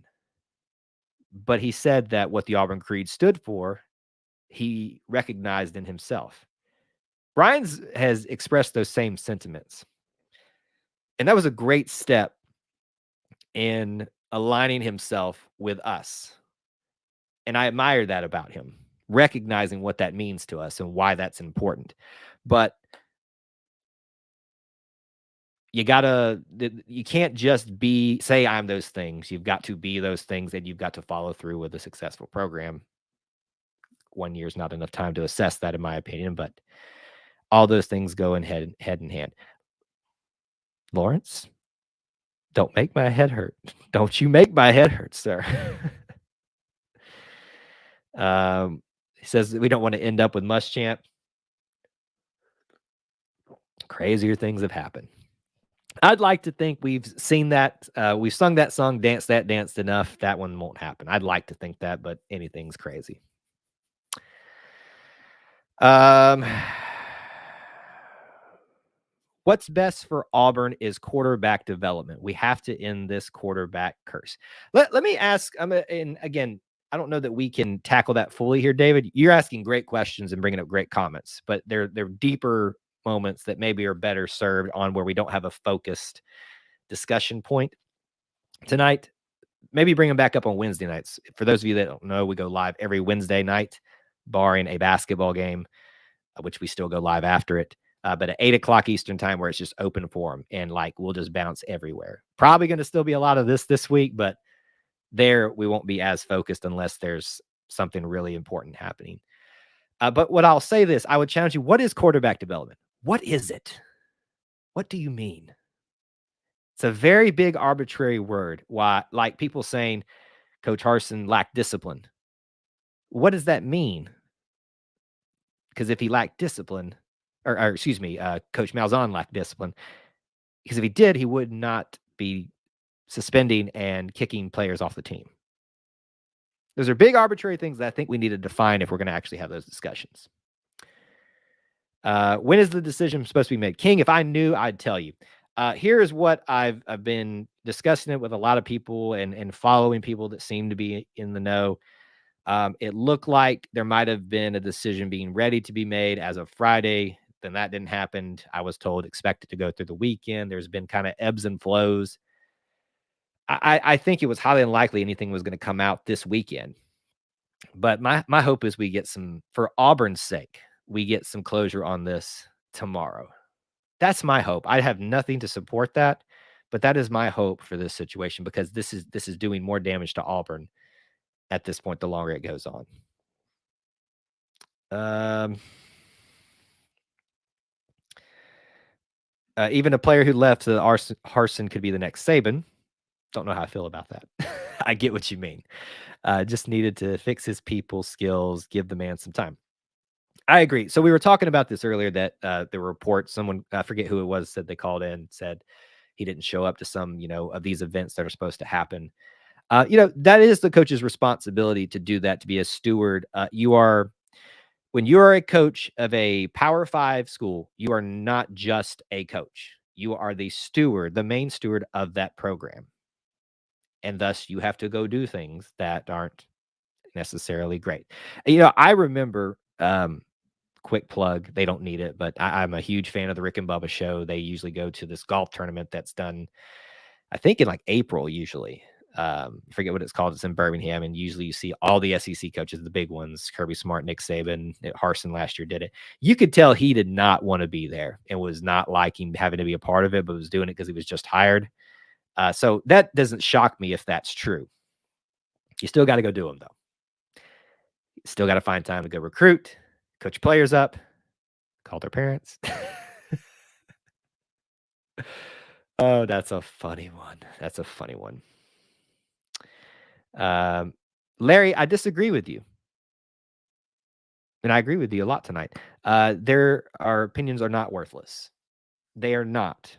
but he said that what the Auburn Creed stood for, he recognized in himself. Bryan has expressed those same sentiments. And that was a great step in aligning himself with us. And I admire that about him, recognizing what that means to us and why that's important. But you can't just say I'm those things. You've got to be those things, and you've got to follow through with a successful program. 1 year is not enough time to assess that, in my opinion, but all those things go head in hand. Lawrence, don't make my head hurt. Don't you make my head hurt, sir. He says that we don't want to end up with Muschamp. Crazier things have happened. I'd like to think we've seen that. We've sung that song, danced enough. That one won't happen. I'd like to think that, but anything's crazy. What's best for Auburn is quarterback development. We have to end this quarterback curse. Let me ask, and again, I don't know that we can tackle that fully here, David. You're asking great questions and bringing up great comments, but they're deeper moments that maybe are better served on where we don't have a focused discussion point tonight. Maybe bring them back up on Wednesday nights. For those of you that don't know, we go live every Wednesday night, barring a basketball game, which we still go live after it. But at 8 o'clock Eastern time, where it's just open forum, and like we'll just bounce everywhere. Probably going to still be a lot of this week, but there we won't be as focused unless there's something really important happening. But what I'll say this, I would challenge you: what is quarterback development? What is it? What do you mean? It's a very big arbitrary word. Why, like people saying Coach Harsin lacked discipline. What does that mean? Because if he lacked discipline, or excuse me, Coach Malzahn lacked discipline. Because if he did, he would not be suspending and kicking players off the team. Those are big arbitrary things that I think we need to define if we're going to actually have those discussions. When is the decision supposed to be made? King, if I knew, I'd tell you. Here is what I've been discussing it with a lot of people and following people that seem to be in the know. It looked like there might have been a decision being ready to be made as of Friday. Then that didn't happen. I was told expect it to go through the weekend. There's been kind of ebbs and flows. I think it was highly unlikely anything was going to come out this weekend. But my hope is we get some, for Auburn's sake, we get some closure on this tomorrow. That's my hope. I have nothing to support that, but that is my hope for this situation, because this is doing more damage to Auburn at this point the longer it goes on. Even a player who left Harsin could be the next Saban. Don't know how I feel about that. I get what you mean. Just needed to fix his people skills, give the man some time. I agree. So we were talking about this earlier, that the report, someone, I forget who it was, said they called in, said he didn't show up to some, of these events that are supposed to happen. That is the coach's responsibility to do that, to be a steward. When you are a coach of a Power 5 school, you are not just a coach. You are the steward, the main steward of that program. And thus you have to go do things that aren't necessarily great. I remember, quick plug, they don't need it, but I'm a huge fan of the Rick and Bubba show. They usually go to this golf tournament that's done, I think, in like April usually. Forget what it's called. It's in Birmingham, and usually you see all the SEC coaches, the big ones, Kirby Smart, Nick Saban, Harsin last year did it. You could tell he did not want to be there and was not liking having to be a part of it, but was doing it because he was just hired. So that doesn't shock me if that's true. You still got to go do them, though. You still got to find time to go recruit, coach players up, call their parents. Oh, that's a funny one. That's a funny one. Larry, I disagree with you. And I agree with you a lot tonight. Our opinions are not worthless. They are not.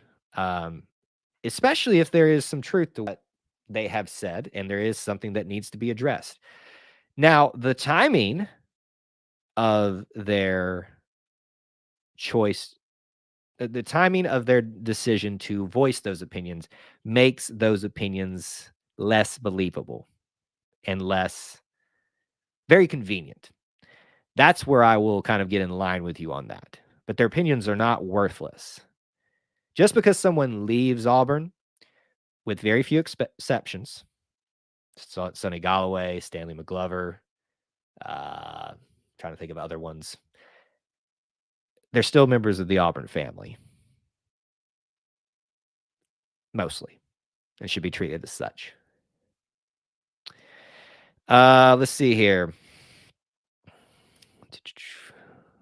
Especially if there is some truth to what they have said, and there is something that needs to be addressed. Now, the timing of their choice, the timing of their decision to voice those opinions makes those opinions less believable and less very convenient. That's where I will kind of get in line with you on that. But their opinions are not worthless. Just because someone leaves Auburn, with very few exceptions, Sonny Galloway, Stanley McGlover, trying to think of other ones, they're still members of the Auburn family. Mostly. And should be treated as such. Let's see here.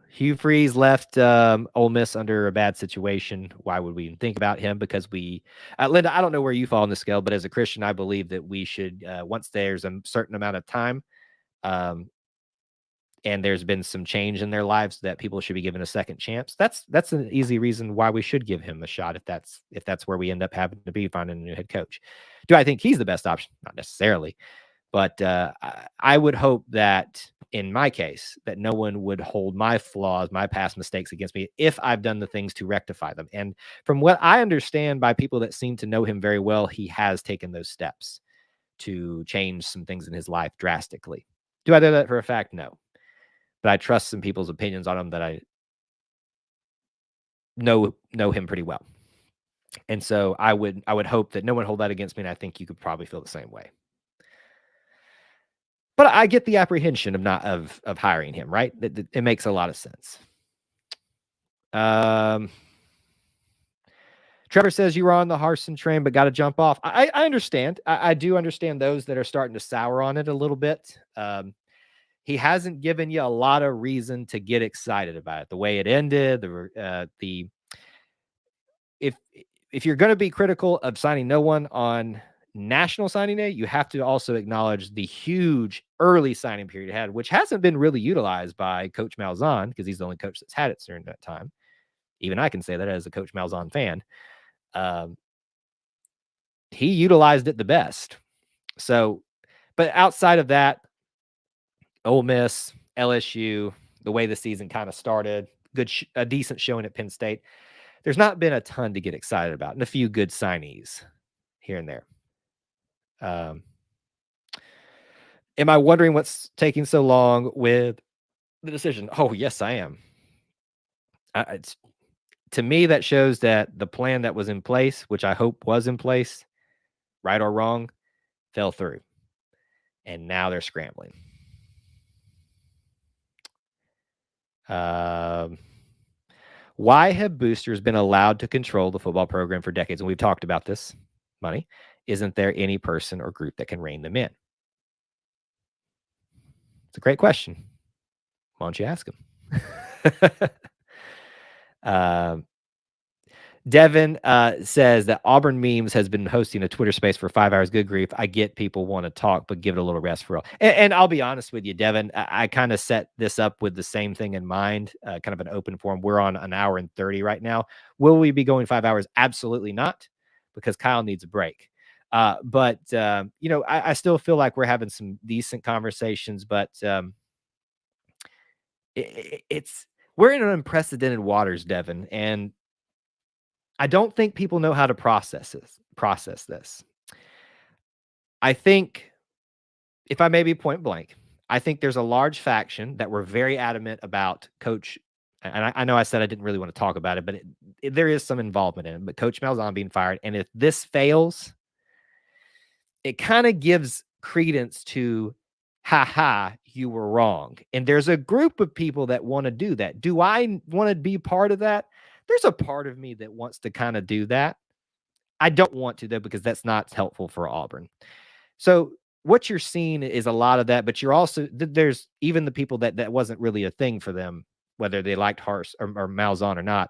Hugh Freeze left Ole Miss under a bad situation. Why would we even think about him? Because Linda, I don't know where you fall on the scale, but as a Christian, I believe that we should, once there's a certain amount of time, and there's been some change in their lives, that people should be given a second chance. That's an easy reason why we should give him a shot if that's where we end up having to be, finding a new head coach. Do I think he's the best option? Not necessarily. But I would hope that, in my case, that no one would hold my flaws, my past mistakes against me if I've done the things to rectify them. And from what I understand by people that seem to know him very well, he has taken those steps to change some things in his life drastically. Do I know that for a fact? No. But I trust some people's opinions on him that I know him pretty well. And so I would hope that no one hold that against me, and I think you could probably feel the same way. But I get the apprehension of hiring him, right? It makes a lot of sense. Trevor says you were on the Harsin train, but got to jump off. I understand. I do understand those that are starting to sour on it a little bit. He hasn't given you a lot of reason to get excited about it. The way it ended, if you're going to be critical of signing no one on National Signing Day, you have to also acknowledge the huge early signing period it had, which hasn't been really utilized by Coach Malzahn because he's the only coach that's had it during that time. Even I can say that as a Coach Malzahn fan. He utilized it the best. So, but outside of that, Ole Miss, LSU, the way the season kind of started, a decent showing at Penn State. There's not been a ton to get excited about, and a few good signees here and there. Am I wondering what's taking so long with the decision? Oh, yes, I am. To me, that shows that the plan that was in place, which I hope was in place, right or wrong, fell through. And now they're scrambling. Why have boosters been allowed to control the football program for decades? And we've talked about this, Money. Isn't there any person or group that can rein them in? It's a great question. Why don't you ask him? Devin says that Auburn Memes has been hosting a Twitter space for 5 hours. Good grief. I get people want to talk, but give it a little rest for real. And I'll be honest with you, Devin, I kind of set this up with the same thing in mind, kind of an open forum. We're on an hour and 30 right now. Will we be going 5 hours? Absolutely not, because Kyle needs a break. But I still feel like we're having some decent conversations, but we're in unprecedented waters, Devin, and I don't think people know how to process this. I think, if I may be point blank, I think there's a large faction that were very adamant about Coach, and I know I said I didn't really want to talk about it, but there is some involvement in it, but Coach Malzahn being fired. And if this fails, it kind of gives credence to, you were wrong. And there's a group of people that want to do that. Do I want to be part of that? There's a part of me that wants to kind of do that. I don't want to, though, because that's not helpful for Auburn. So what you're seeing is a lot of that, but you're also, there's even the people that wasn't really a thing for them, whether they liked Harsin or Malzahn or not.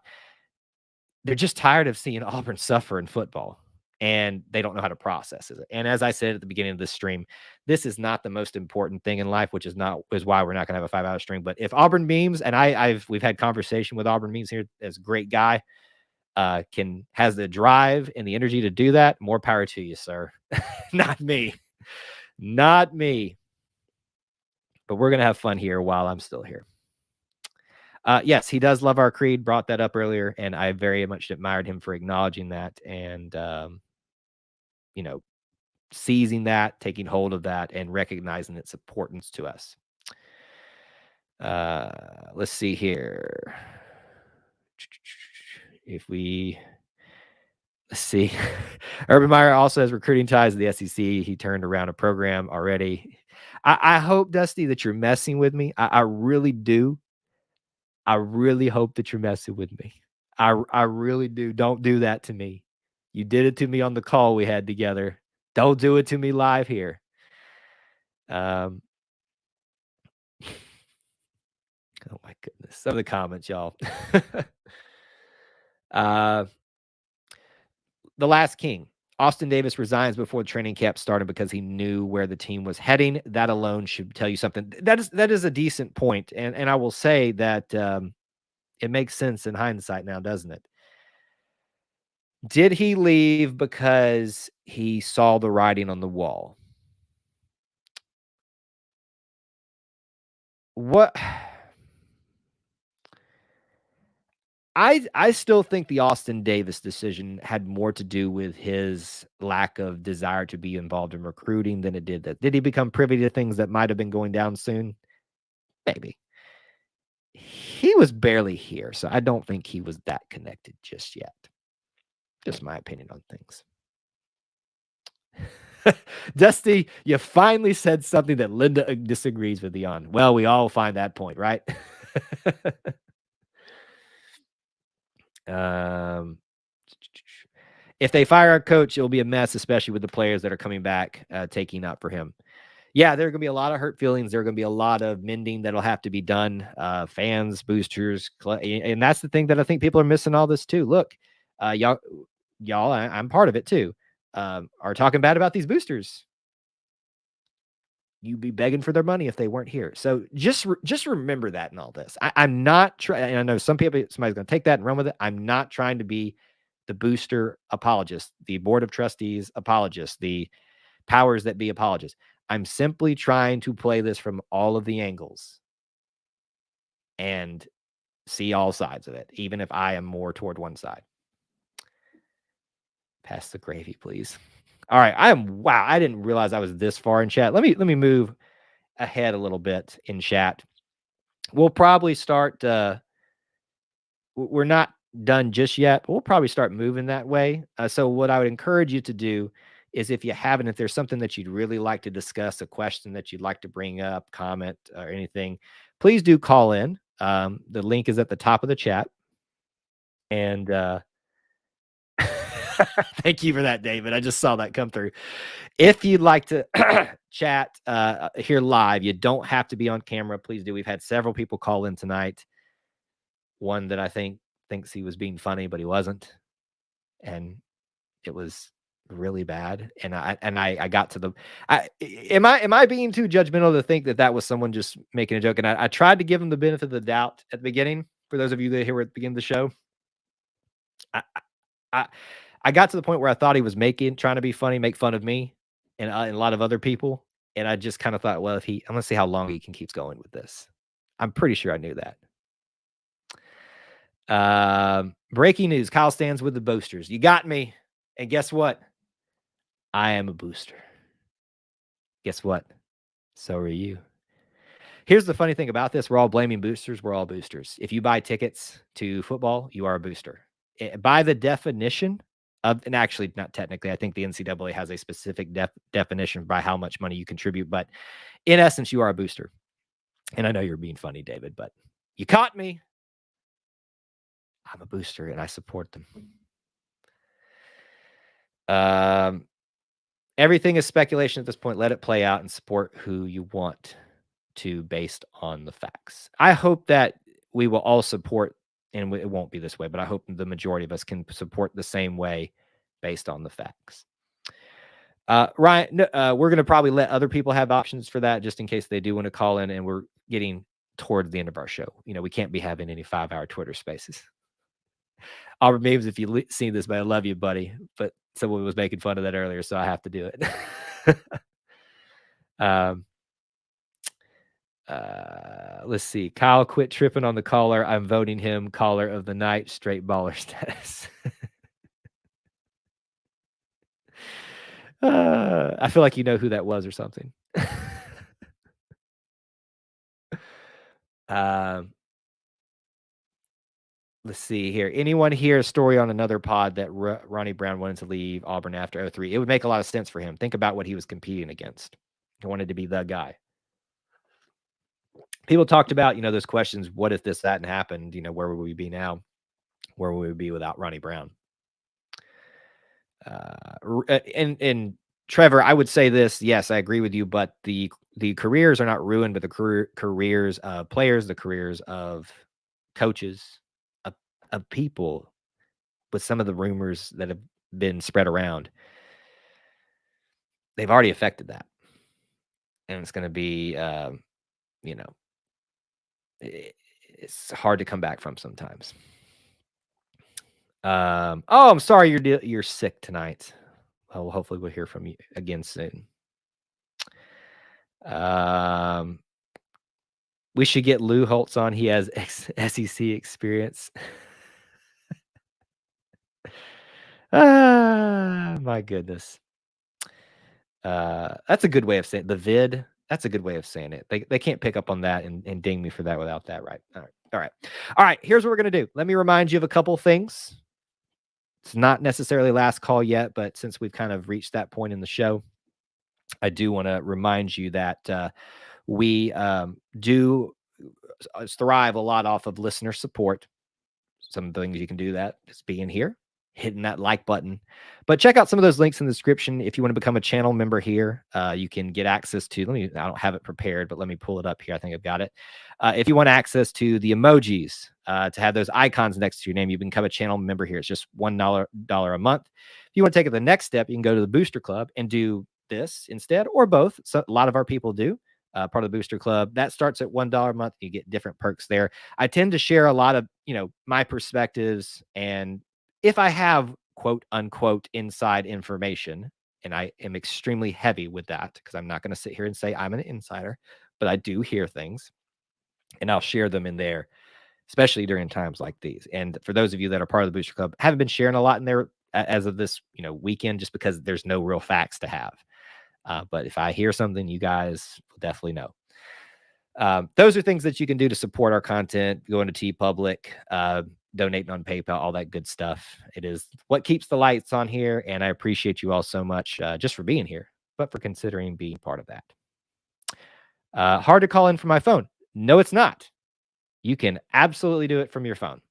They're just tired of seeing Auburn suffer in football, and they don't know how to process it. And as I said at the beginning of this stream, this is not the most important thing in life, which is why we're not going to have a 5 hour stream. But if Auburn Memes, and we've had conversation with Auburn Memes here, as a great guy, has the drive and the energy to do that, more power to you, sir. Not me. But we're going to have fun here while I'm still here. Yes, he does love our creed. Brought that up earlier, and I very much admired him for acknowledging that and, seizing that, taking hold of that, and recognizing its importance to us. Let's see here. Let's see. Urban Meyer also has recruiting ties to the SEC. He turned around a program already. I hope, Dusty, that you're messing with me. I really do. I really hope that you're messing with me. I really do. Don't do that to me. You did it to me on the call we had together. Don't do it to me live here. Oh my goodness. Some of the comments, y'all. The Last King. Austin Davis resigns before the training camp started because he knew where the team was heading. That alone should tell you something. That is a decent point. And I will say that it makes sense in hindsight now, doesn't it? Did he leave because he saw the writing on the wall? What? I still think the Austin Davis decision had more to do with his lack of desire to be involved in recruiting than it did that. Did he become privy to things that might have been going down soon? Maybe. He was barely here, so I don't think he was that connected just yet. Just my opinion on things. Dusty, you finally said something that Linda disagrees with you on. Well, we all find that point, right? If they fire a coach, it'll be a mess, especially with the players that are coming back, taking up for him. Yeah, there are going to be a lot of hurt feelings. There are going to be a lot of mending that'll have to be done. Fans, boosters, and that's the thing that I think people are missing all this too. Look, y'all, I'm part of it too. Are talking bad about these boosters. You'd be begging for their money if they weren't here. So just remember that in all this. I'm not trying. I know somebody's going to take that and run with it. I'm not trying to be the booster apologist, the board of trustees apologist, the powers that be apologist. I'm simply trying to play this from all of the angles and see all sides of it, even if I am more toward one side. Pass the gravy, please. All right. Wow. I didn't realize I was this far in chat. Let me move ahead a little bit in chat. We'll probably start. We're not done just yet, but we'll probably start moving that way. So what I would encourage you to do is, if you haven't, if there's something that you'd really like to discuss, a question that you'd like to bring up, comment, or anything, please do call in. The link is at the top of the chat. And thank you for that, David. I just saw that come through. If you'd like to chat here live, you don't have to be on camera. Please do. We've had several people call in tonight. One that I thinks he was being funny, but he wasn't. And it was really bad. And I got to the, am I being too judgmental to think that was someone just making a joke? And I tried to give him the benefit of the doubt at the beginning. For those of you that here at the beginning of the show, I got to the point where I thought he was trying to be funny, make fun of me and a lot of other people. And I just kind of thought, well, I'm going to see how long he can keep going with this. I'm pretty sure I knew that. Breaking news. Kyle stands with the boosters. You got me. And guess what? I am a booster. Guess what? So are you. Here's the funny thing about this. We're all blaming boosters. We're all boosters. If you buy tickets to football, you are a booster. By the definition of, and actually not technically, I think the NCAA has a specific definition by how much money you contribute, but in essence, you are a booster. And I know you're being funny, David, but you caught me. I'm a booster and I support them. Everything is speculation at this point. Let it play out and support who you want to based on the facts. I hope that we will all support, and it won't be this way, but I hope the majority of us can support the same way based on the facts. Ryan, we're going to probably let other people have options for that just in case they do want to call in, and we're getting towards the end of our show. We can't be having any 5-hour Twitter spaces. Auburn Memes, if you seen this, but I love you, buddy. But someone was making fun of that earlier, so I have to do it. Let's see. Kyle quit tripping on the caller. I'm voting him caller of the night. Straight baller status. I feel like you know who that was or something. Let's see here. Anyone hear a story on another pod that Ronnie Brown wanted to leave Auburn after 2003? It would make a lot of sense for him. Think about what he was competing against. He wanted to be the guy. People talked about, those questions. What if this, that, and happened? Where would we be now? Where would we be without Ronnie Brown? And Trevor, I would say this. Yes, I agree with you, but the careers are not ruined, but the careers of players, the careers of coaches, of people, with some of the rumors that have been spread around, they've already affected that. And it's going to be, it's hard to come back from sometimes. I'm sorry you're sick tonight. Well, hopefully we'll hear from you again soon. We should get Lou Holtz on. He has SEC experience. My goodness. That's a good way of saying the vid. That's a good way of saying it. They can't pick up on that and ding me for that without that, right? All right. All right. All right. Here's what we're gonna do. Let me remind you of a couple things. It's not necessarily last call yet, but since we've kind of reached that point in the show, I do want to remind you that we do thrive a lot off of listener support. Some things you can do that is being here, hitting that like button. But check out some of those links in the description. If you want to become a channel member here, you can get access to, I don't have it prepared, but let me pull it up here. I think I've got it. If you want access to the emojis, to have those icons next to your name, you can become a channel member here. It's just $1 a month. If you want to take it the next step, you can go to the Booster Club and do this instead, or both. So a lot of our people do. Part of the Booster Club that starts at $1 a month. You get different perks there. I tend to share a lot of, my perspectives, and if I have quote unquote inside information, and I am extremely heavy with that because I'm not going to sit here and say I'm an insider, but I do hear things and I'll share them in there, especially during times like these. And for those of you that are part of the Booster Club, haven't been sharing a lot in there as of this, weekend, just because there's no real facts to have. But if I hear something, you guys will definitely know. Those are things that you can do to support our content, going to TeePublic, donating on PayPal, all that good stuff. It is what keeps the lights on here. And I appreciate you all so much, just for being here, but for considering being part of that. Hard to call in from my phone. No, it's not. You can absolutely do it from your phone.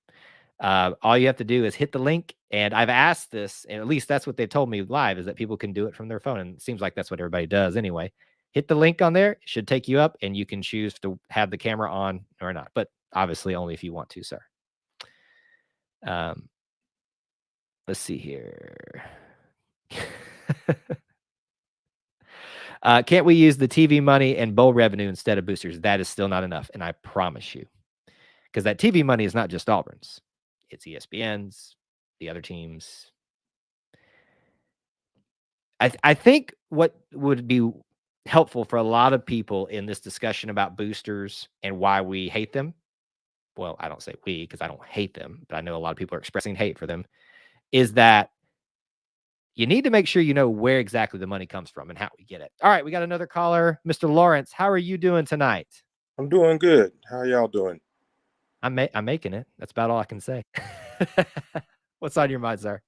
All you have to do is hit the link, and I've asked this, and at least that's what they told me live, is that people can do it from their phone, and it seems like that's what everybody does anyway. Hit the link on there, it should take you up, and you can choose to have the camera on or not, but obviously only if you want to, sir. Let's see here. Can't we use the TV money and bowl revenue instead of boosters? That is still not enough, and I promise you, because that TV money is not just Auburn's. It's ESPN's, the other teams. I think what would be helpful for a lot of people in this discussion about boosters and why we hate them. Well, I don't say we because I don't hate them, but I know a lot of people are expressing hate for them. Is that you need to make sure you know where exactly the money comes from and how we get it. All right, we got another caller, Mr. Lawrence. How are you doing tonight? I'm doing good. How y'all doing? I'm making it. That's about all I can say. What's on your mind, sir?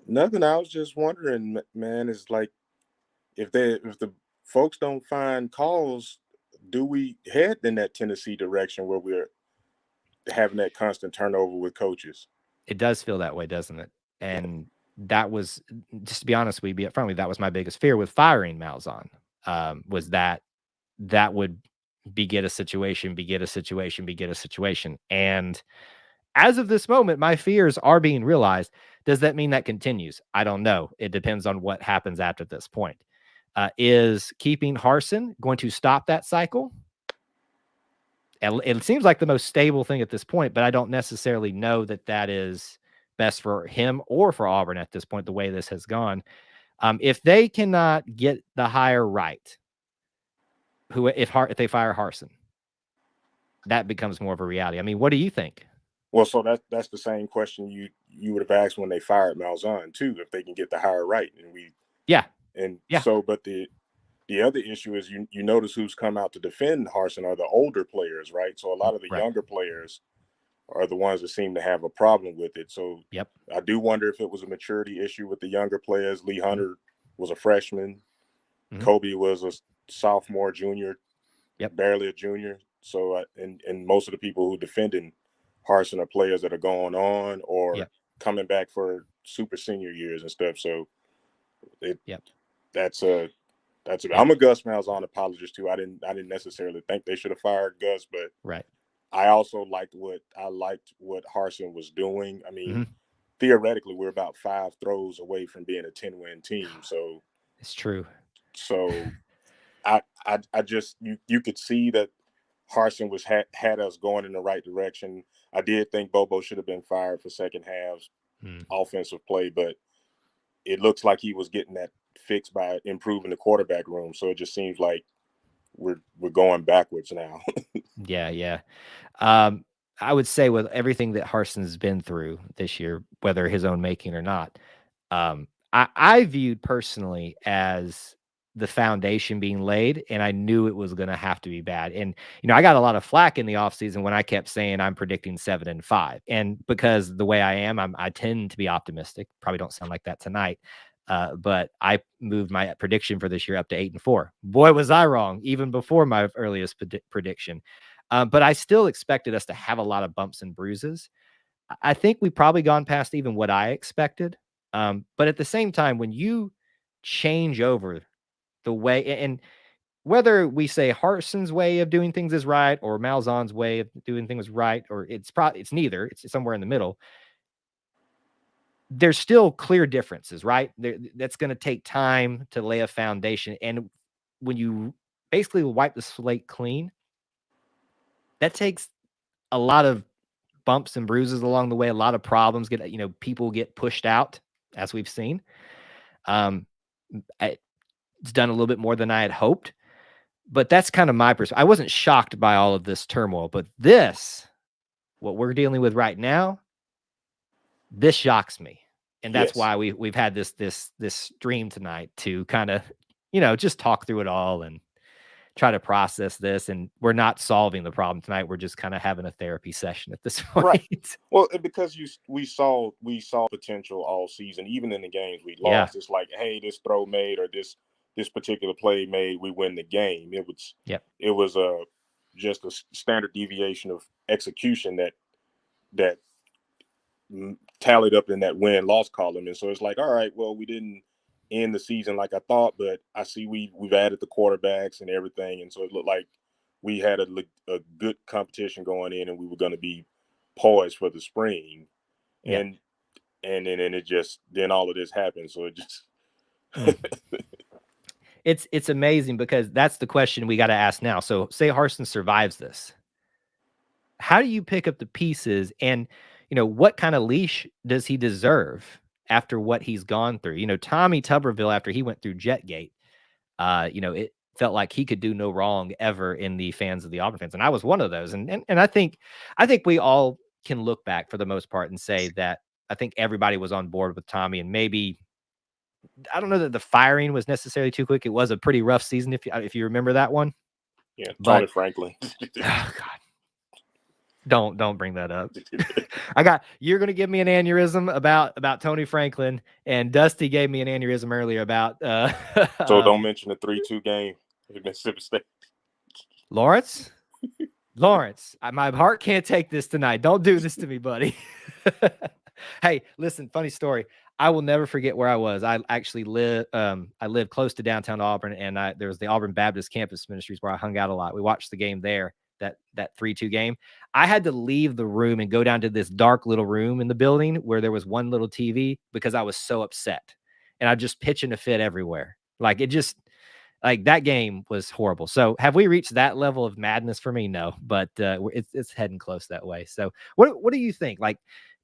Nothing. I was just wondering, man. It's like if the folks don't find calls, do we head in that Tennessee direction where we're having that constant turnover with coaches? It does feel that way, doesn't it? And that was, just to be honest, we be upfront with, that was my biggest fear with firing Malzahn, was that would beget a situation. And as of this moment, my fears are being realized. Does that mean that continues? I don't know. It depends on what happens after this point. Is keeping Harsin going to stop that cycle? It seems like the most stable thing at this point, but I don't necessarily know that that is best for him or for Auburn at this point, the way this has gone. If they cannot get the hire right, if they fire Harsin, that becomes more of a reality. I mean, what do you think? Well, so that's the same question you would have asked when they fired Malzahn too, if they can get the hire right. And so, but the other issue is you notice who's come out to defend Harsin are the older players, right? So a lot of the younger players are the ones that seem to have a problem with it. So I do wonder if it was a maturity issue with the younger players. Lee Hunter was a freshman. Kobe was a sophomore, junior, barely a junior. So and most of the people who defending Harsin are players that are going on or coming back for super senior years and stuff. So I'm a Gus Malzahn apologist too. I didn't necessarily think they should have fired Gus, but I also liked what Harsin was doing. I mean, theoretically, we're about 5 throws away from being a 10-win team. So it's true. So I just you could see that Harsin was had us going in the right direction. I did think Bobo should have been fired for second halves offensive play, but it looks like he was getting that fixed by improving the quarterback room. So it just seems like we're going backwards now. Yeah. I would say with everything that Harsin's been through this year, whether his own making or not. I viewed personally as the foundation being laid, and I knew it was going to have to be bad. And, I got a lot of flack in the offseason when I kept saying I'm predicting 7-5. And because the way I am, I tend to be optimistic. Probably don't sound like that tonight. But I moved my prediction for this year up to 8-4. Boy, was I wrong, even before my earliest prediction. But I still expected us to have a lot of bumps and bruises. I think we've probably gone past even what I expected. But at the same time, when you change over the way, and whether we say Harsin's way of doing things is right or Malzahn's way of doing things is right, or it's neither, it's somewhere in the middle. There's still clear differences, right? That's going to take time to lay a foundation. And when you basically wipe the slate clean, that takes a lot of bumps and bruises along the way. A lot of problems people get pushed out, as we've seen. It's done a little bit more than I had hoped, but that's kind of my perspective. I wasn't shocked by all of this turmoil, but what we're dealing with right now, this shocks me. And that's why we've had this stream tonight to kind of, just talk through it all and try to process this. And we're not solving the problem tonight. We're just kind of having a therapy session at this point. Right. Well, because we saw potential all season, even in the games we lost. It's like, hey, this throw made or this particular play made, we win the game. It was just a standard deviation of execution that tallied up in that win-loss column. And so it's like, all right, well, we didn't end the season like I thought, but I see we've added the quarterbacks and everything, and so it looked like we had a good competition going in, and we were going to be poised for the spring. And then all of this happened. So it just it's amazing, because that's the question we got to ask now. So say Harsin survives this, how do you pick up the pieces, and what kind of leash does he deserve after what he's gone through? Tommy Tuberville, after he went through Jetgate, it felt like he could do no wrong ever in the fans of the Auburn fans. And I was one of those. And I think we all can look back for the most part and say that I think everybody was on board with Tommy, and maybe, I don't know that the firing was necessarily too quick. It was a pretty rough season, if you remember that one. Yeah, Tony Franklin. Oh God. Don't bring that up. You're going to give me an aneurysm about Tony Franklin, and Dusty gave me an aneurysm earlier about. So don't mention the 3-2 game in Mississippi State. Lawrence, my heart can't take this tonight. Don't do this to me, buddy. Hey, listen, funny story. I will never forget where I was. I actually I lived close to downtown Auburn, and there was the Auburn Baptist Campus Ministries where I hung out a lot. We watched the game there. That 3-2 game. I had to leave the room and go down to this dark little room in the building where there was one little TV, because I was so upset, and I just pitching a fit everywhere. Like that game was horrible. So have we reached that level of madness for me? No, but it's heading close that way. So what do you think? Like,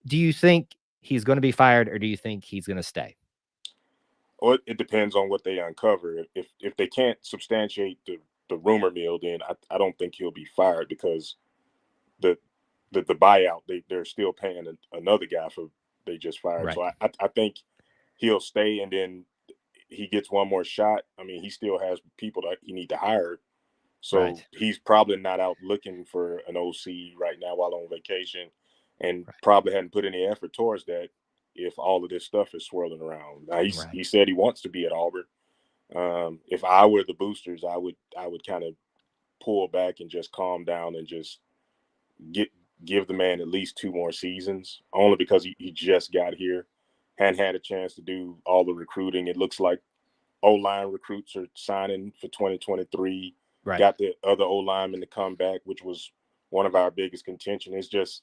do you think he's going to be fired, or do you think he's going to stay? Well, it depends on what they uncover. If they can't substantiate the rumor mill, then I don't think he'll be fired, because the buyout, they're still paying another guy for they just fired. Right. So I think he'll stay, and then he gets one more shot. I mean, he still has people that he need to hire. So he's probably not out looking for an OC right now while on vacation, and probably hadn't put any effort towards that if all of this stuff is swirling around. Now, he said he wants to be at Auburn. If I were the boosters, I would kind of pull back and just calm down and just give the man at least 2 more seasons, only because he just got here, hadn't had a chance to do all the recruiting. It looks like O-line recruits are signing for 2023. Got the other O-lineman to come back, which was one of our biggest contention. It's just,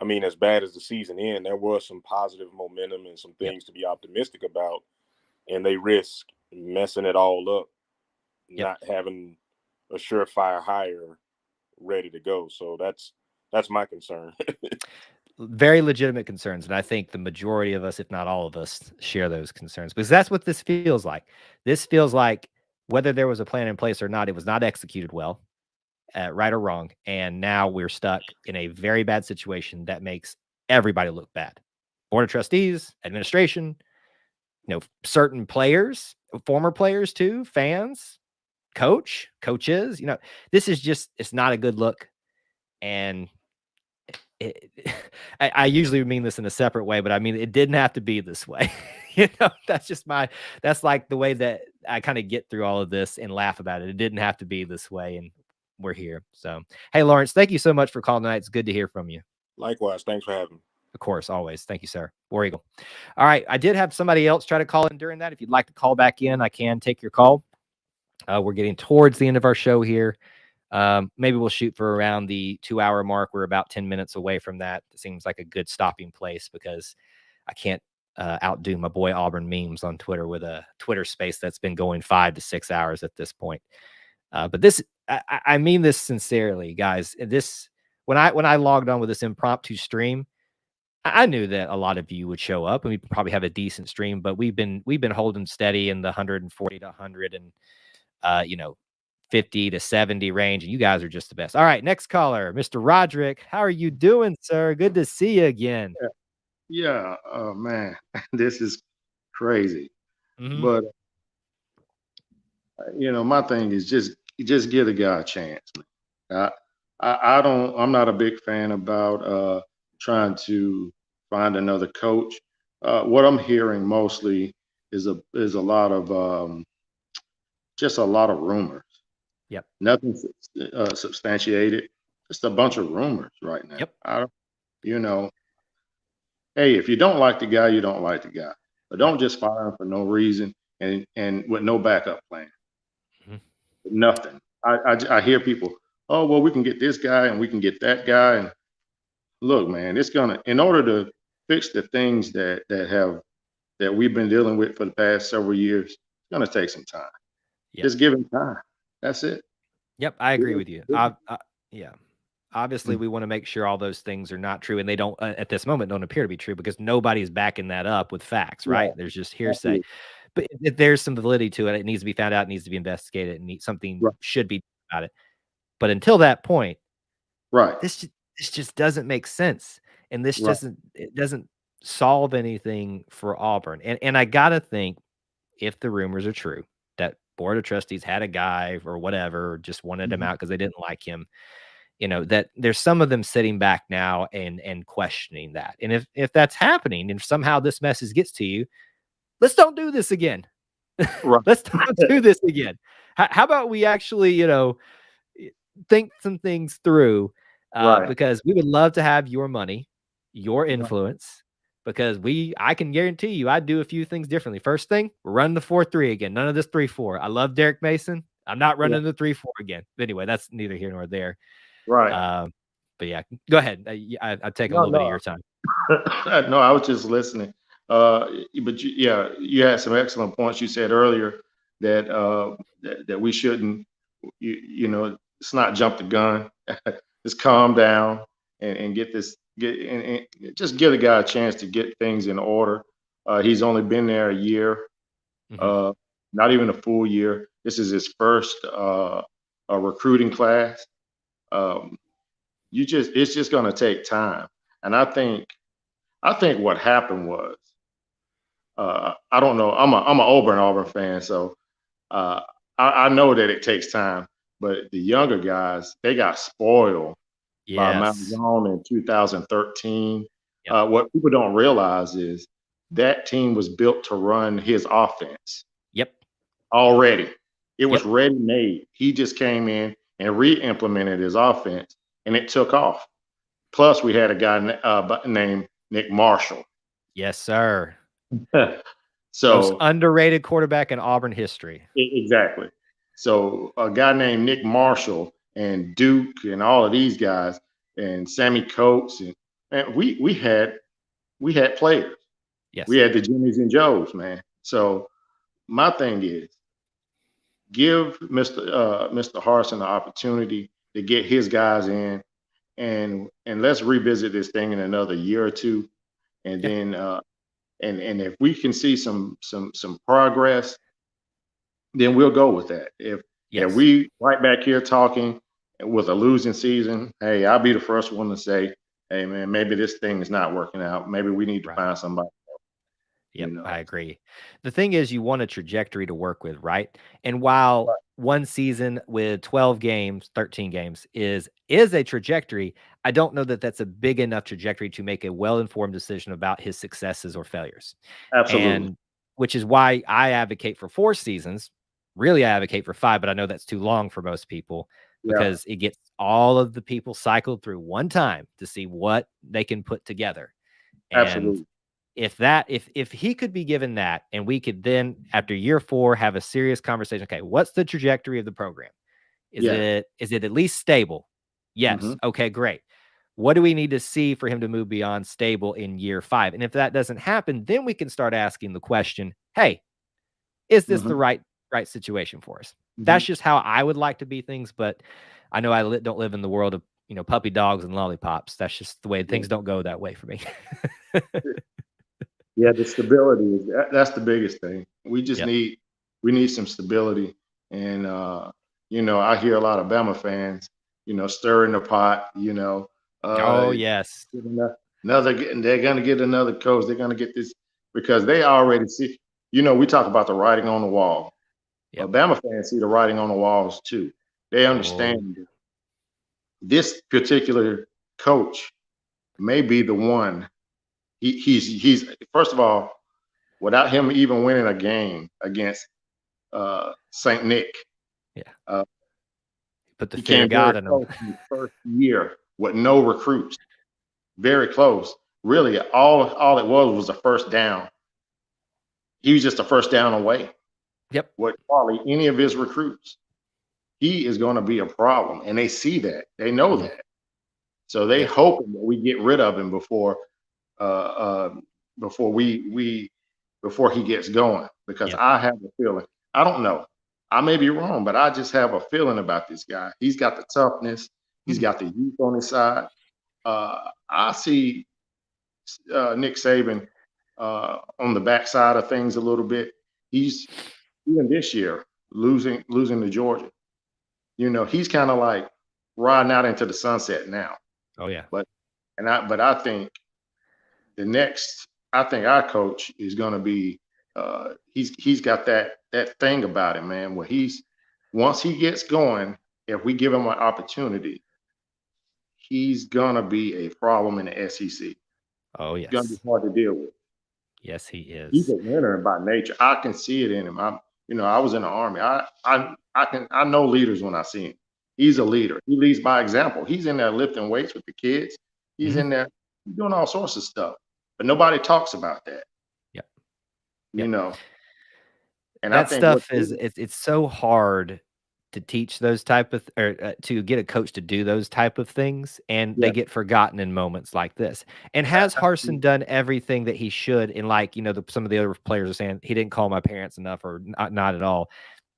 I mean, as bad as the season ended, there was some positive momentum and some things to be optimistic about, and they risk messing it all up, not having a surefire hire ready to go. So that's my concern. Very legitimate concerns, and I think the majority of us, if not all of us, share those concerns, because that's what this feels like. This feels like, whether there was a plan in place or not, it was not executed well, right or wrong, and now we're stuck in a very bad situation that makes everybody look bad. board of trustees, administration, certain players, former players too, fans, coaches, this is just, it's not a good look. And I usually mean this in a separate way, but I mean, it didn't have to be this way. That's like the way that I kind of get through all of this and laugh about it. It didn't have to be this way. And we're here. So, hey, Lawrence, thank you so much for calling tonight. It's good to hear from you. Likewise. Thanks for having me. Of course, always. Thank you, sir. War Eagle. All right. I did have somebody else try to call in during that. If you'd like to call back in, I can take your call. We're getting towards the end of our show here. Maybe we'll shoot for around the 2-hour mark. We're about 10 minutes away from that. It seems like a good stopping place because I can't outdo my boy Auburn Memes on Twitter with a Twitter space that's been going 5 to 6 hours at this point. But this, I mean this sincerely, guys. This, when I logged on with this impromptu stream, I knew that a lot of you would show up and we'd probably have a decent stream, but we've been holding steady in the 140 to 100 and 50 to 70 range, and you guys are just the best. All right, next caller, Mr. Roderick. How are you doing, sir? Good to see you again. Yeah, man, this is crazy. Mm-hmm. But my thing is just give the guy a chance. I'm not a big fan about trying to find another coach. What I'm hearing mostly is a lot of just a lot of rumors. Yep. Nothing substantiated. Just a bunch of rumors right now. Yep. Hey, if you don't like the guy, you don't like the guy. But don't just fire him for no reason and with no backup plan. Mm-hmm. Nothing. I hear people, oh, well, we can get this guy and we can get that guy. And look, man, in order to fix the things that we've been dealing with for the past several years, it's gonna take some time. Yep. Just give him time. That's it. Yep, I agree with you. Yeah. Obviously, we want to make sure all those things are not true, and they don't at this moment don't appear to be true because nobody's backing that up with facts, right? Yeah. There's just hearsay. But if there's some validity to it, it needs to be found out, it needs to be investigated, and something should be done about it. But until that point, right, this just doesn't make sense, and this doesn't solve anything for Auburn. And I gotta think, if the rumors are true, that board of trustees had a guy or whatever, or just wanted him out because they didn't like him. That there's some of them sitting back now and questioning that. And if that's happening, and somehow this message gets to you, let's don't do this again. Right. Let's not do this again. How about we actually, think some things through, because we would love to have your money, your influence, because I can guarantee you I'd do a few things differently. First thing, run the 4-3 again. None of this 3-4. I love Derek Mason. I'm not running the 3-4 again. But anyway, that's neither here nor there. Right. But yeah, go ahead. I take a little bit of your time. No, I was just listening. But you had some excellent points. You said earlier that we shouldn't, it's not jump the gun. Just calm down and just give the guy a chance to get things in order. He's only been there a year, not even a full year. This is his first recruiting class. It's just going to take time. And I think what happened was, I don't know. I'm an Auburn fan, so I know that it takes time. But the younger guys, they got spoiled by Malzahn in 2013. Yep. What people don't realize is that team was built to run his offense. Yep. Already, it was ready-made. He just came in and re-implemented his offense, and it took off. Plus, we had a guy named Nick Marshall. Yes, sir. So most underrated quarterback in Auburn history. Exactly. So a guy named Nick Marshall and Duke and all of these guys and Sammy Coates and we had players. Yes. We had the Jimmies and Joes, man. So my thing is, give Mr. Harsin the opportunity to get his guys in, and let's revisit this thing in another year or two, and then and if we can see some progress, then we'll go with that. If we right back here talking with a losing season, hey, I'll be the first one to say hey man, maybe this thing is not working out. Maybe we need to Right. find somebody else. Yep, You know? I agree. The thing is, you want a trajectory to work with, right? And while Right. one season with 12 games, 13 games is a trajectory, I don't know that that's a big enough trajectory to make a well-informed decision about his successes or failures. Absolutely. And which is why I advocate for 4 seasons. Really, I advocate for 5, but I know that's too long for most people Yeah. because it gets all of the people cycled through one time to see what they can put together. And Absolutely. if he could be given that, and we could then after year 4 have a serious conversation. Okay, what's the trajectory of the program? Is Yeah. it at least stable? Yes. Mhm. Okay, great. What do we need to see for him to move beyond stable in year 5? And if that doesn't happen, then we can start asking the question, hey, is this the Mhm. right situation for us? Mhm. That's just how I would like to be things, but I know I don't live in the world of, puppy dogs and lollipops. That's just the way Yeah. things don't go that way for me. Yeah, the stability is that's the biggest thing. We just Yep. need some stability. And I hear a lot of Bama fans, stirring the pot, Oh, yes. they're gonna get another coach, they're gonna get this because they already see, we talk about the writing on the wall. Yep. But Bama fans see the writing on the walls too. They Oh, understand this particular coach may be the one. He's first of all, without him even winning a game against St. Nick, yeah. Put the he fear came of God very in him. close in the first year with no recruits. Very close. Really, all it was a first down. He was just a first down away. Yep. With hardly any of his recruits. He is going to be a problem, and they see that. They know Mhm. that. So they Yep. hoping that we get rid of him before before he gets going. Because Yep. I have a feeling. I don't know. I may be wrong, but I just have a feeling about this guy. He's got the toughness. He's got the youth on his side. I see Nick Saban on the backside of things a little bit. He's even this year losing to Georgia. He's kind of like riding out into the sunset now. Oh, yeah. But I think our coach is going to be he's got that thing about him, man, where once he gets going, if we give him an opportunity, he's going to be a problem in the SEC. Oh, It's going to yes. be hard to deal with. Yes, he is. He's a winner by nature. I can see it in him. I was in the Army. I know leaders when I see him. He's a leader. He leads by example. He's in there lifting weights with the kids. He's in there doing all sorts of stuff, but nobody talks about that. Yep. And that I think stuff it's so hard to teach those type of to get a coach to do those type of things, and they get forgotten in moments like this. And has Harsin done everything that he should in, like, some of the other players are saying he didn't call my parents enough, or not at all.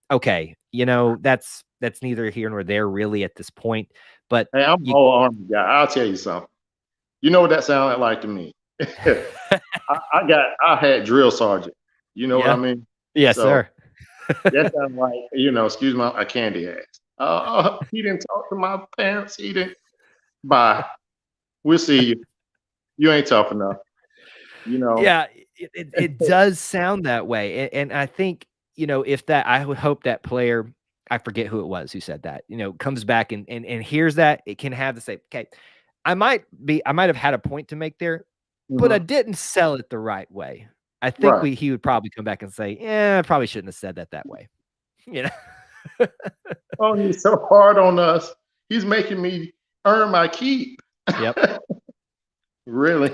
Okay, that's neither here nor there really at this point. But hey, I'm an old Army guy. I'll tell you something. You know what that sounded like to me? I had drill sergeant. You know what I mean? Yes, sir. That sounds like, excuse me, a candy ass. He didn't talk to my parents. He didn't. Bye. We'll see you. You ain't tough enough. Yeah, it does sound that way. And I think, if that, I would hope that player, I forget who it was who said that, comes back and hears that, it can have to say, okay, I might have had a point to make there, but I didn't sell it the right way. I think he would probably come back and say, yeah, I probably shouldn't have said that way. Oh, he's so hard on us. He's making me earn my keep. Yep. Really?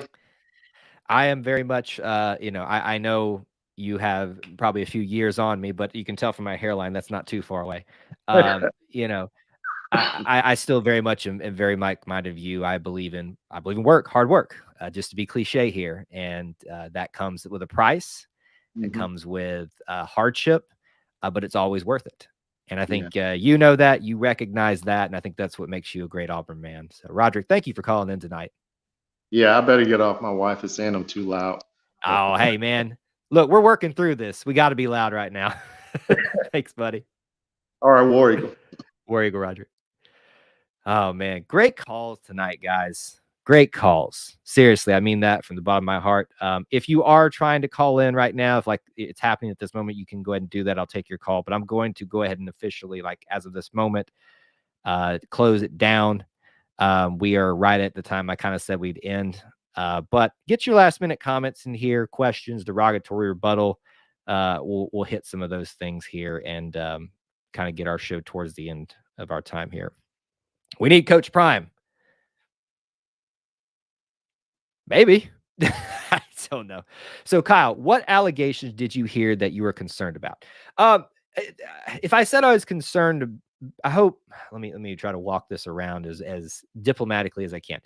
I am very much, I know you have probably a few years on me, but you can tell from my hairline, that's not too far away. I still very much am very like-minded of you. I believe in hard work, just to be cliche here. And that comes with a price. It comes with hardship, but it's always worth it. And I think that, you recognize that. And I think that's what makes you a great Auburn man. So, Roderick, thank you for calling in tonight. Yeah, I better get off. My wife is saying I'm too loud. Oh, hey, man. Look, we're working through this. We got to be loud right now. Thanks, buddy. All right, War Eagle. War Eagle, Roderick. Oh, man. Great calls tonight, guys. Great calls. Seriously, I mean that from the bottom of my heart. If you are trying to call in right now, if like it's happening at this moment, you can go ahead and do that. I'll take your call, but I'm going to go ahead and officially, like as of this moment, close it down. We are right at the time I kind of said we'd end. But get your last minute comments in here, questions, derogatory, rebuttal. We'll hit some of those things here and kind of get our show towards the end of our time here. We need Coach Prime. Maybe. I don't know. So, Kyle, what allegations did you hear that you were concerned about? If I said I was concerned, I hope, let me try to walk this around as diplomatically as I can.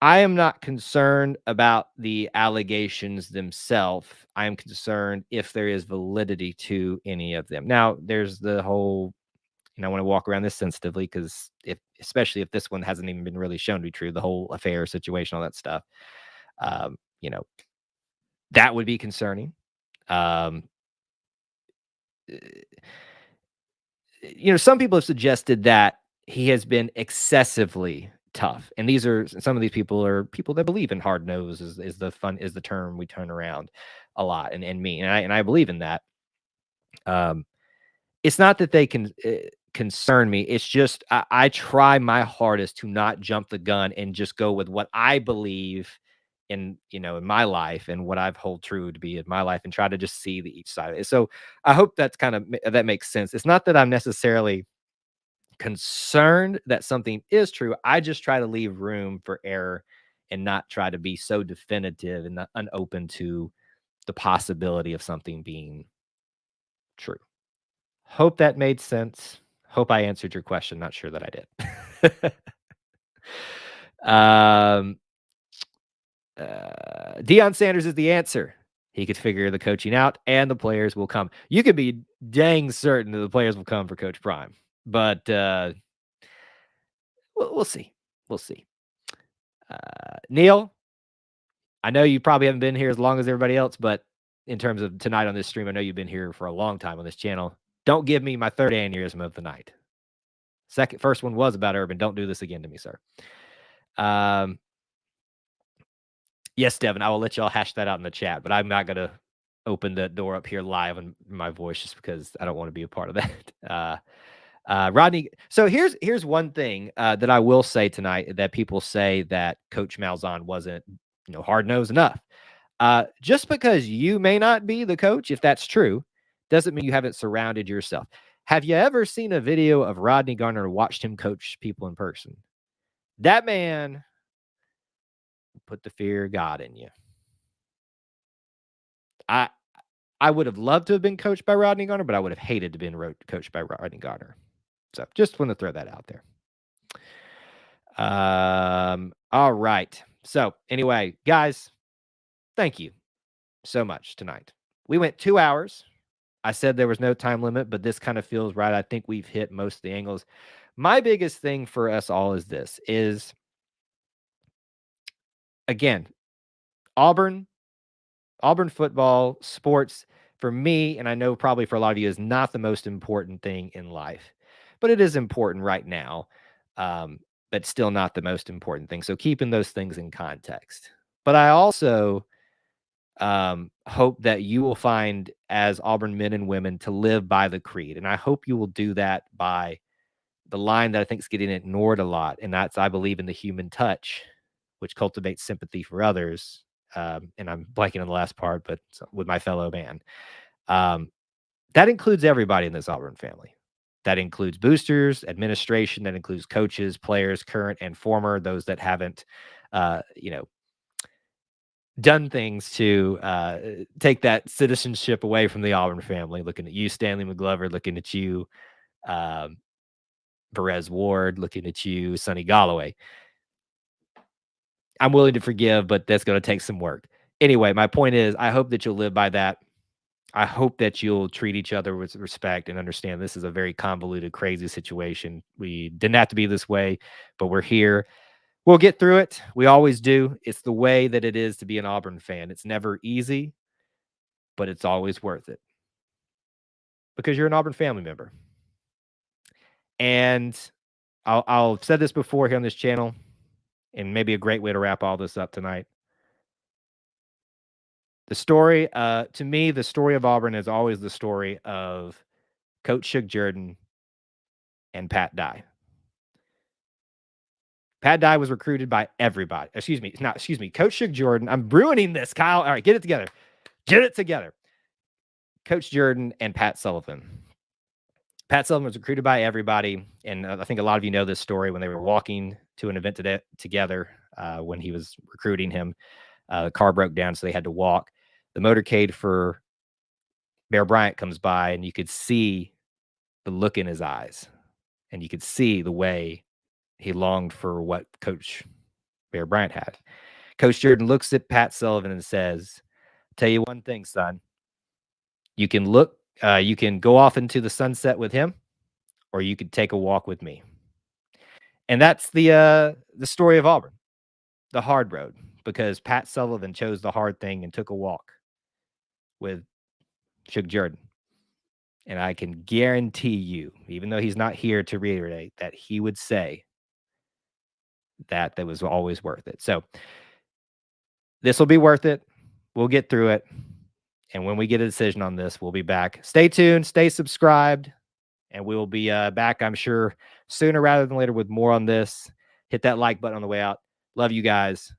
I am not concerned about the allegations themselves. I am concerned if there is validity to any of them. Now, there's the whole, I want to walk around this sensitively because especially if this one hasn't even been really shown to be true, the whole affair situation, all that stuff, that would be concerning. Some people have suggested that he has been excessively tough, and some of these people are people that believe in hard nose is the term we turn around a lot and mean, and I believe in that. It's not that they can concern me. It's just I try my hardest to not jump the gun and just go with what I believe in my life and what I've hold true to be in my life and try to just see each side of it. So I hope that makes sense. It's not that I'm necessarily concerned that something is true. I just try to leave room for error and not try to be so definitive and unopen to the possibility of something being true. Hope that made sense. Hope I answered your question. Not sure that I did. Deion Sanders is the answer. He could figure the coaching out and the players will come. You can be dang certain that the players will come for Coach Prime, but we'll see. We'll see. Neil, I know you probably haven't been here as long as everybody else, but in terms of tonight on this stream, I know you've been here for a long time on this channel. Don't give me my third aneurysm of the night. First one was about Urban. Don't do this again to me, sir. Yes, Devin, I will let y'all hash that out in the chat, but I'm not going to open the door up here live on my voice just because I don't want to be a part of that. Rodney, so here's one thing that I will say tonight that people say that Coach Malzahn wasn't, hard-nosed enough. Just because you may not be the coach, if that's true, doesn't mean you haven't surrounded yourself. Have you ever seen a video of Rodney Garner and watched him coach people in person? That man put the fear of God in you. I would have loved to have been coached by Rodney Garner, but I would have hated to have been coached by Rodney Garner. So just want to throw that out there. All right. So anyway, guys, thank you so much tonight. We went 2 hours. I said there was no time limit, but this kind of feels right. I think we've hit most of the angles. My biggest thing for us all is again, Auburn football, sports, for me, and I know probably for a lot of you, is not the most important thing in life, but it is important right now, but still not the most important thing. So keeping those things in context. But I also hope that you will find, as Auburn men and women, to live by the creed. And I hope you will do that by the line that I think is getting ignored a lot. And that's, I believe in the human touch, which cultivates sympathy for others. And I'm blanking on the last part, but with my fellow man. That includes everybody in this Auburn family. That includes boosters, administration, that includes coaches, players, current and former, those that haven't, done things to take that citizenship away from the Auburn family. Looking at you, Stanley McGlover, looking at you, Perez Ward, looking at you, Sonny Galloway. I'm willing to forgive, but that's going to take some work. Anyway, my point is, I hope that you'll live by that. I hope that you'll treat each other with respect and understand this is a very convoluted, crazy situation. We didn't have to be this way, but we're here. We'll get through it. We always do. It's the way that it is to be an Auburn fan. It's never easy, but it's always worth it because you're an Auburn family member. And I'll said this before here on this channel, and maybe a great way to wrap all this up tonight. The story, to me, the story of Auburn is always the story of Coach Shug Jordan and Pat Dye. Pat Dye was recruited by everybody. Excuse me. Coach Shug Jordan. I'm ruining this, Kyle. All right, get it together. Get it together. Coach Jordan and Pat Sullivan. Pat Sullivan was recruited by everybody. And I think a lot of you know this story when they were walking to an event together when he was recruiting him. The car broke down, so they had to walk. The motorcade for Bear Bryant comes by, and you could see the look in his eyes. And you could see the way he longed for what Coach Bear Bryant had. Coach Jordan looks at Pat Sullivan and says, tell you one thing, son. You can go off into the sunset with him, or you could take a walk with me. And that's the story of Auburn, the hard road, because Pat Sullivan chose the hard thing and took a walk with Shug Jordan. And I can guarantee you, even though he's not here to reiterate, that he would say that was always worth it. So this will be worth it. We'll get through it. And when we get a decision on this, we'll be back. Stay tuned, stay subscribed, and we will be back, I'm sure, sooner rather than later with more on this. Hit that like button on the way out. Love you guys.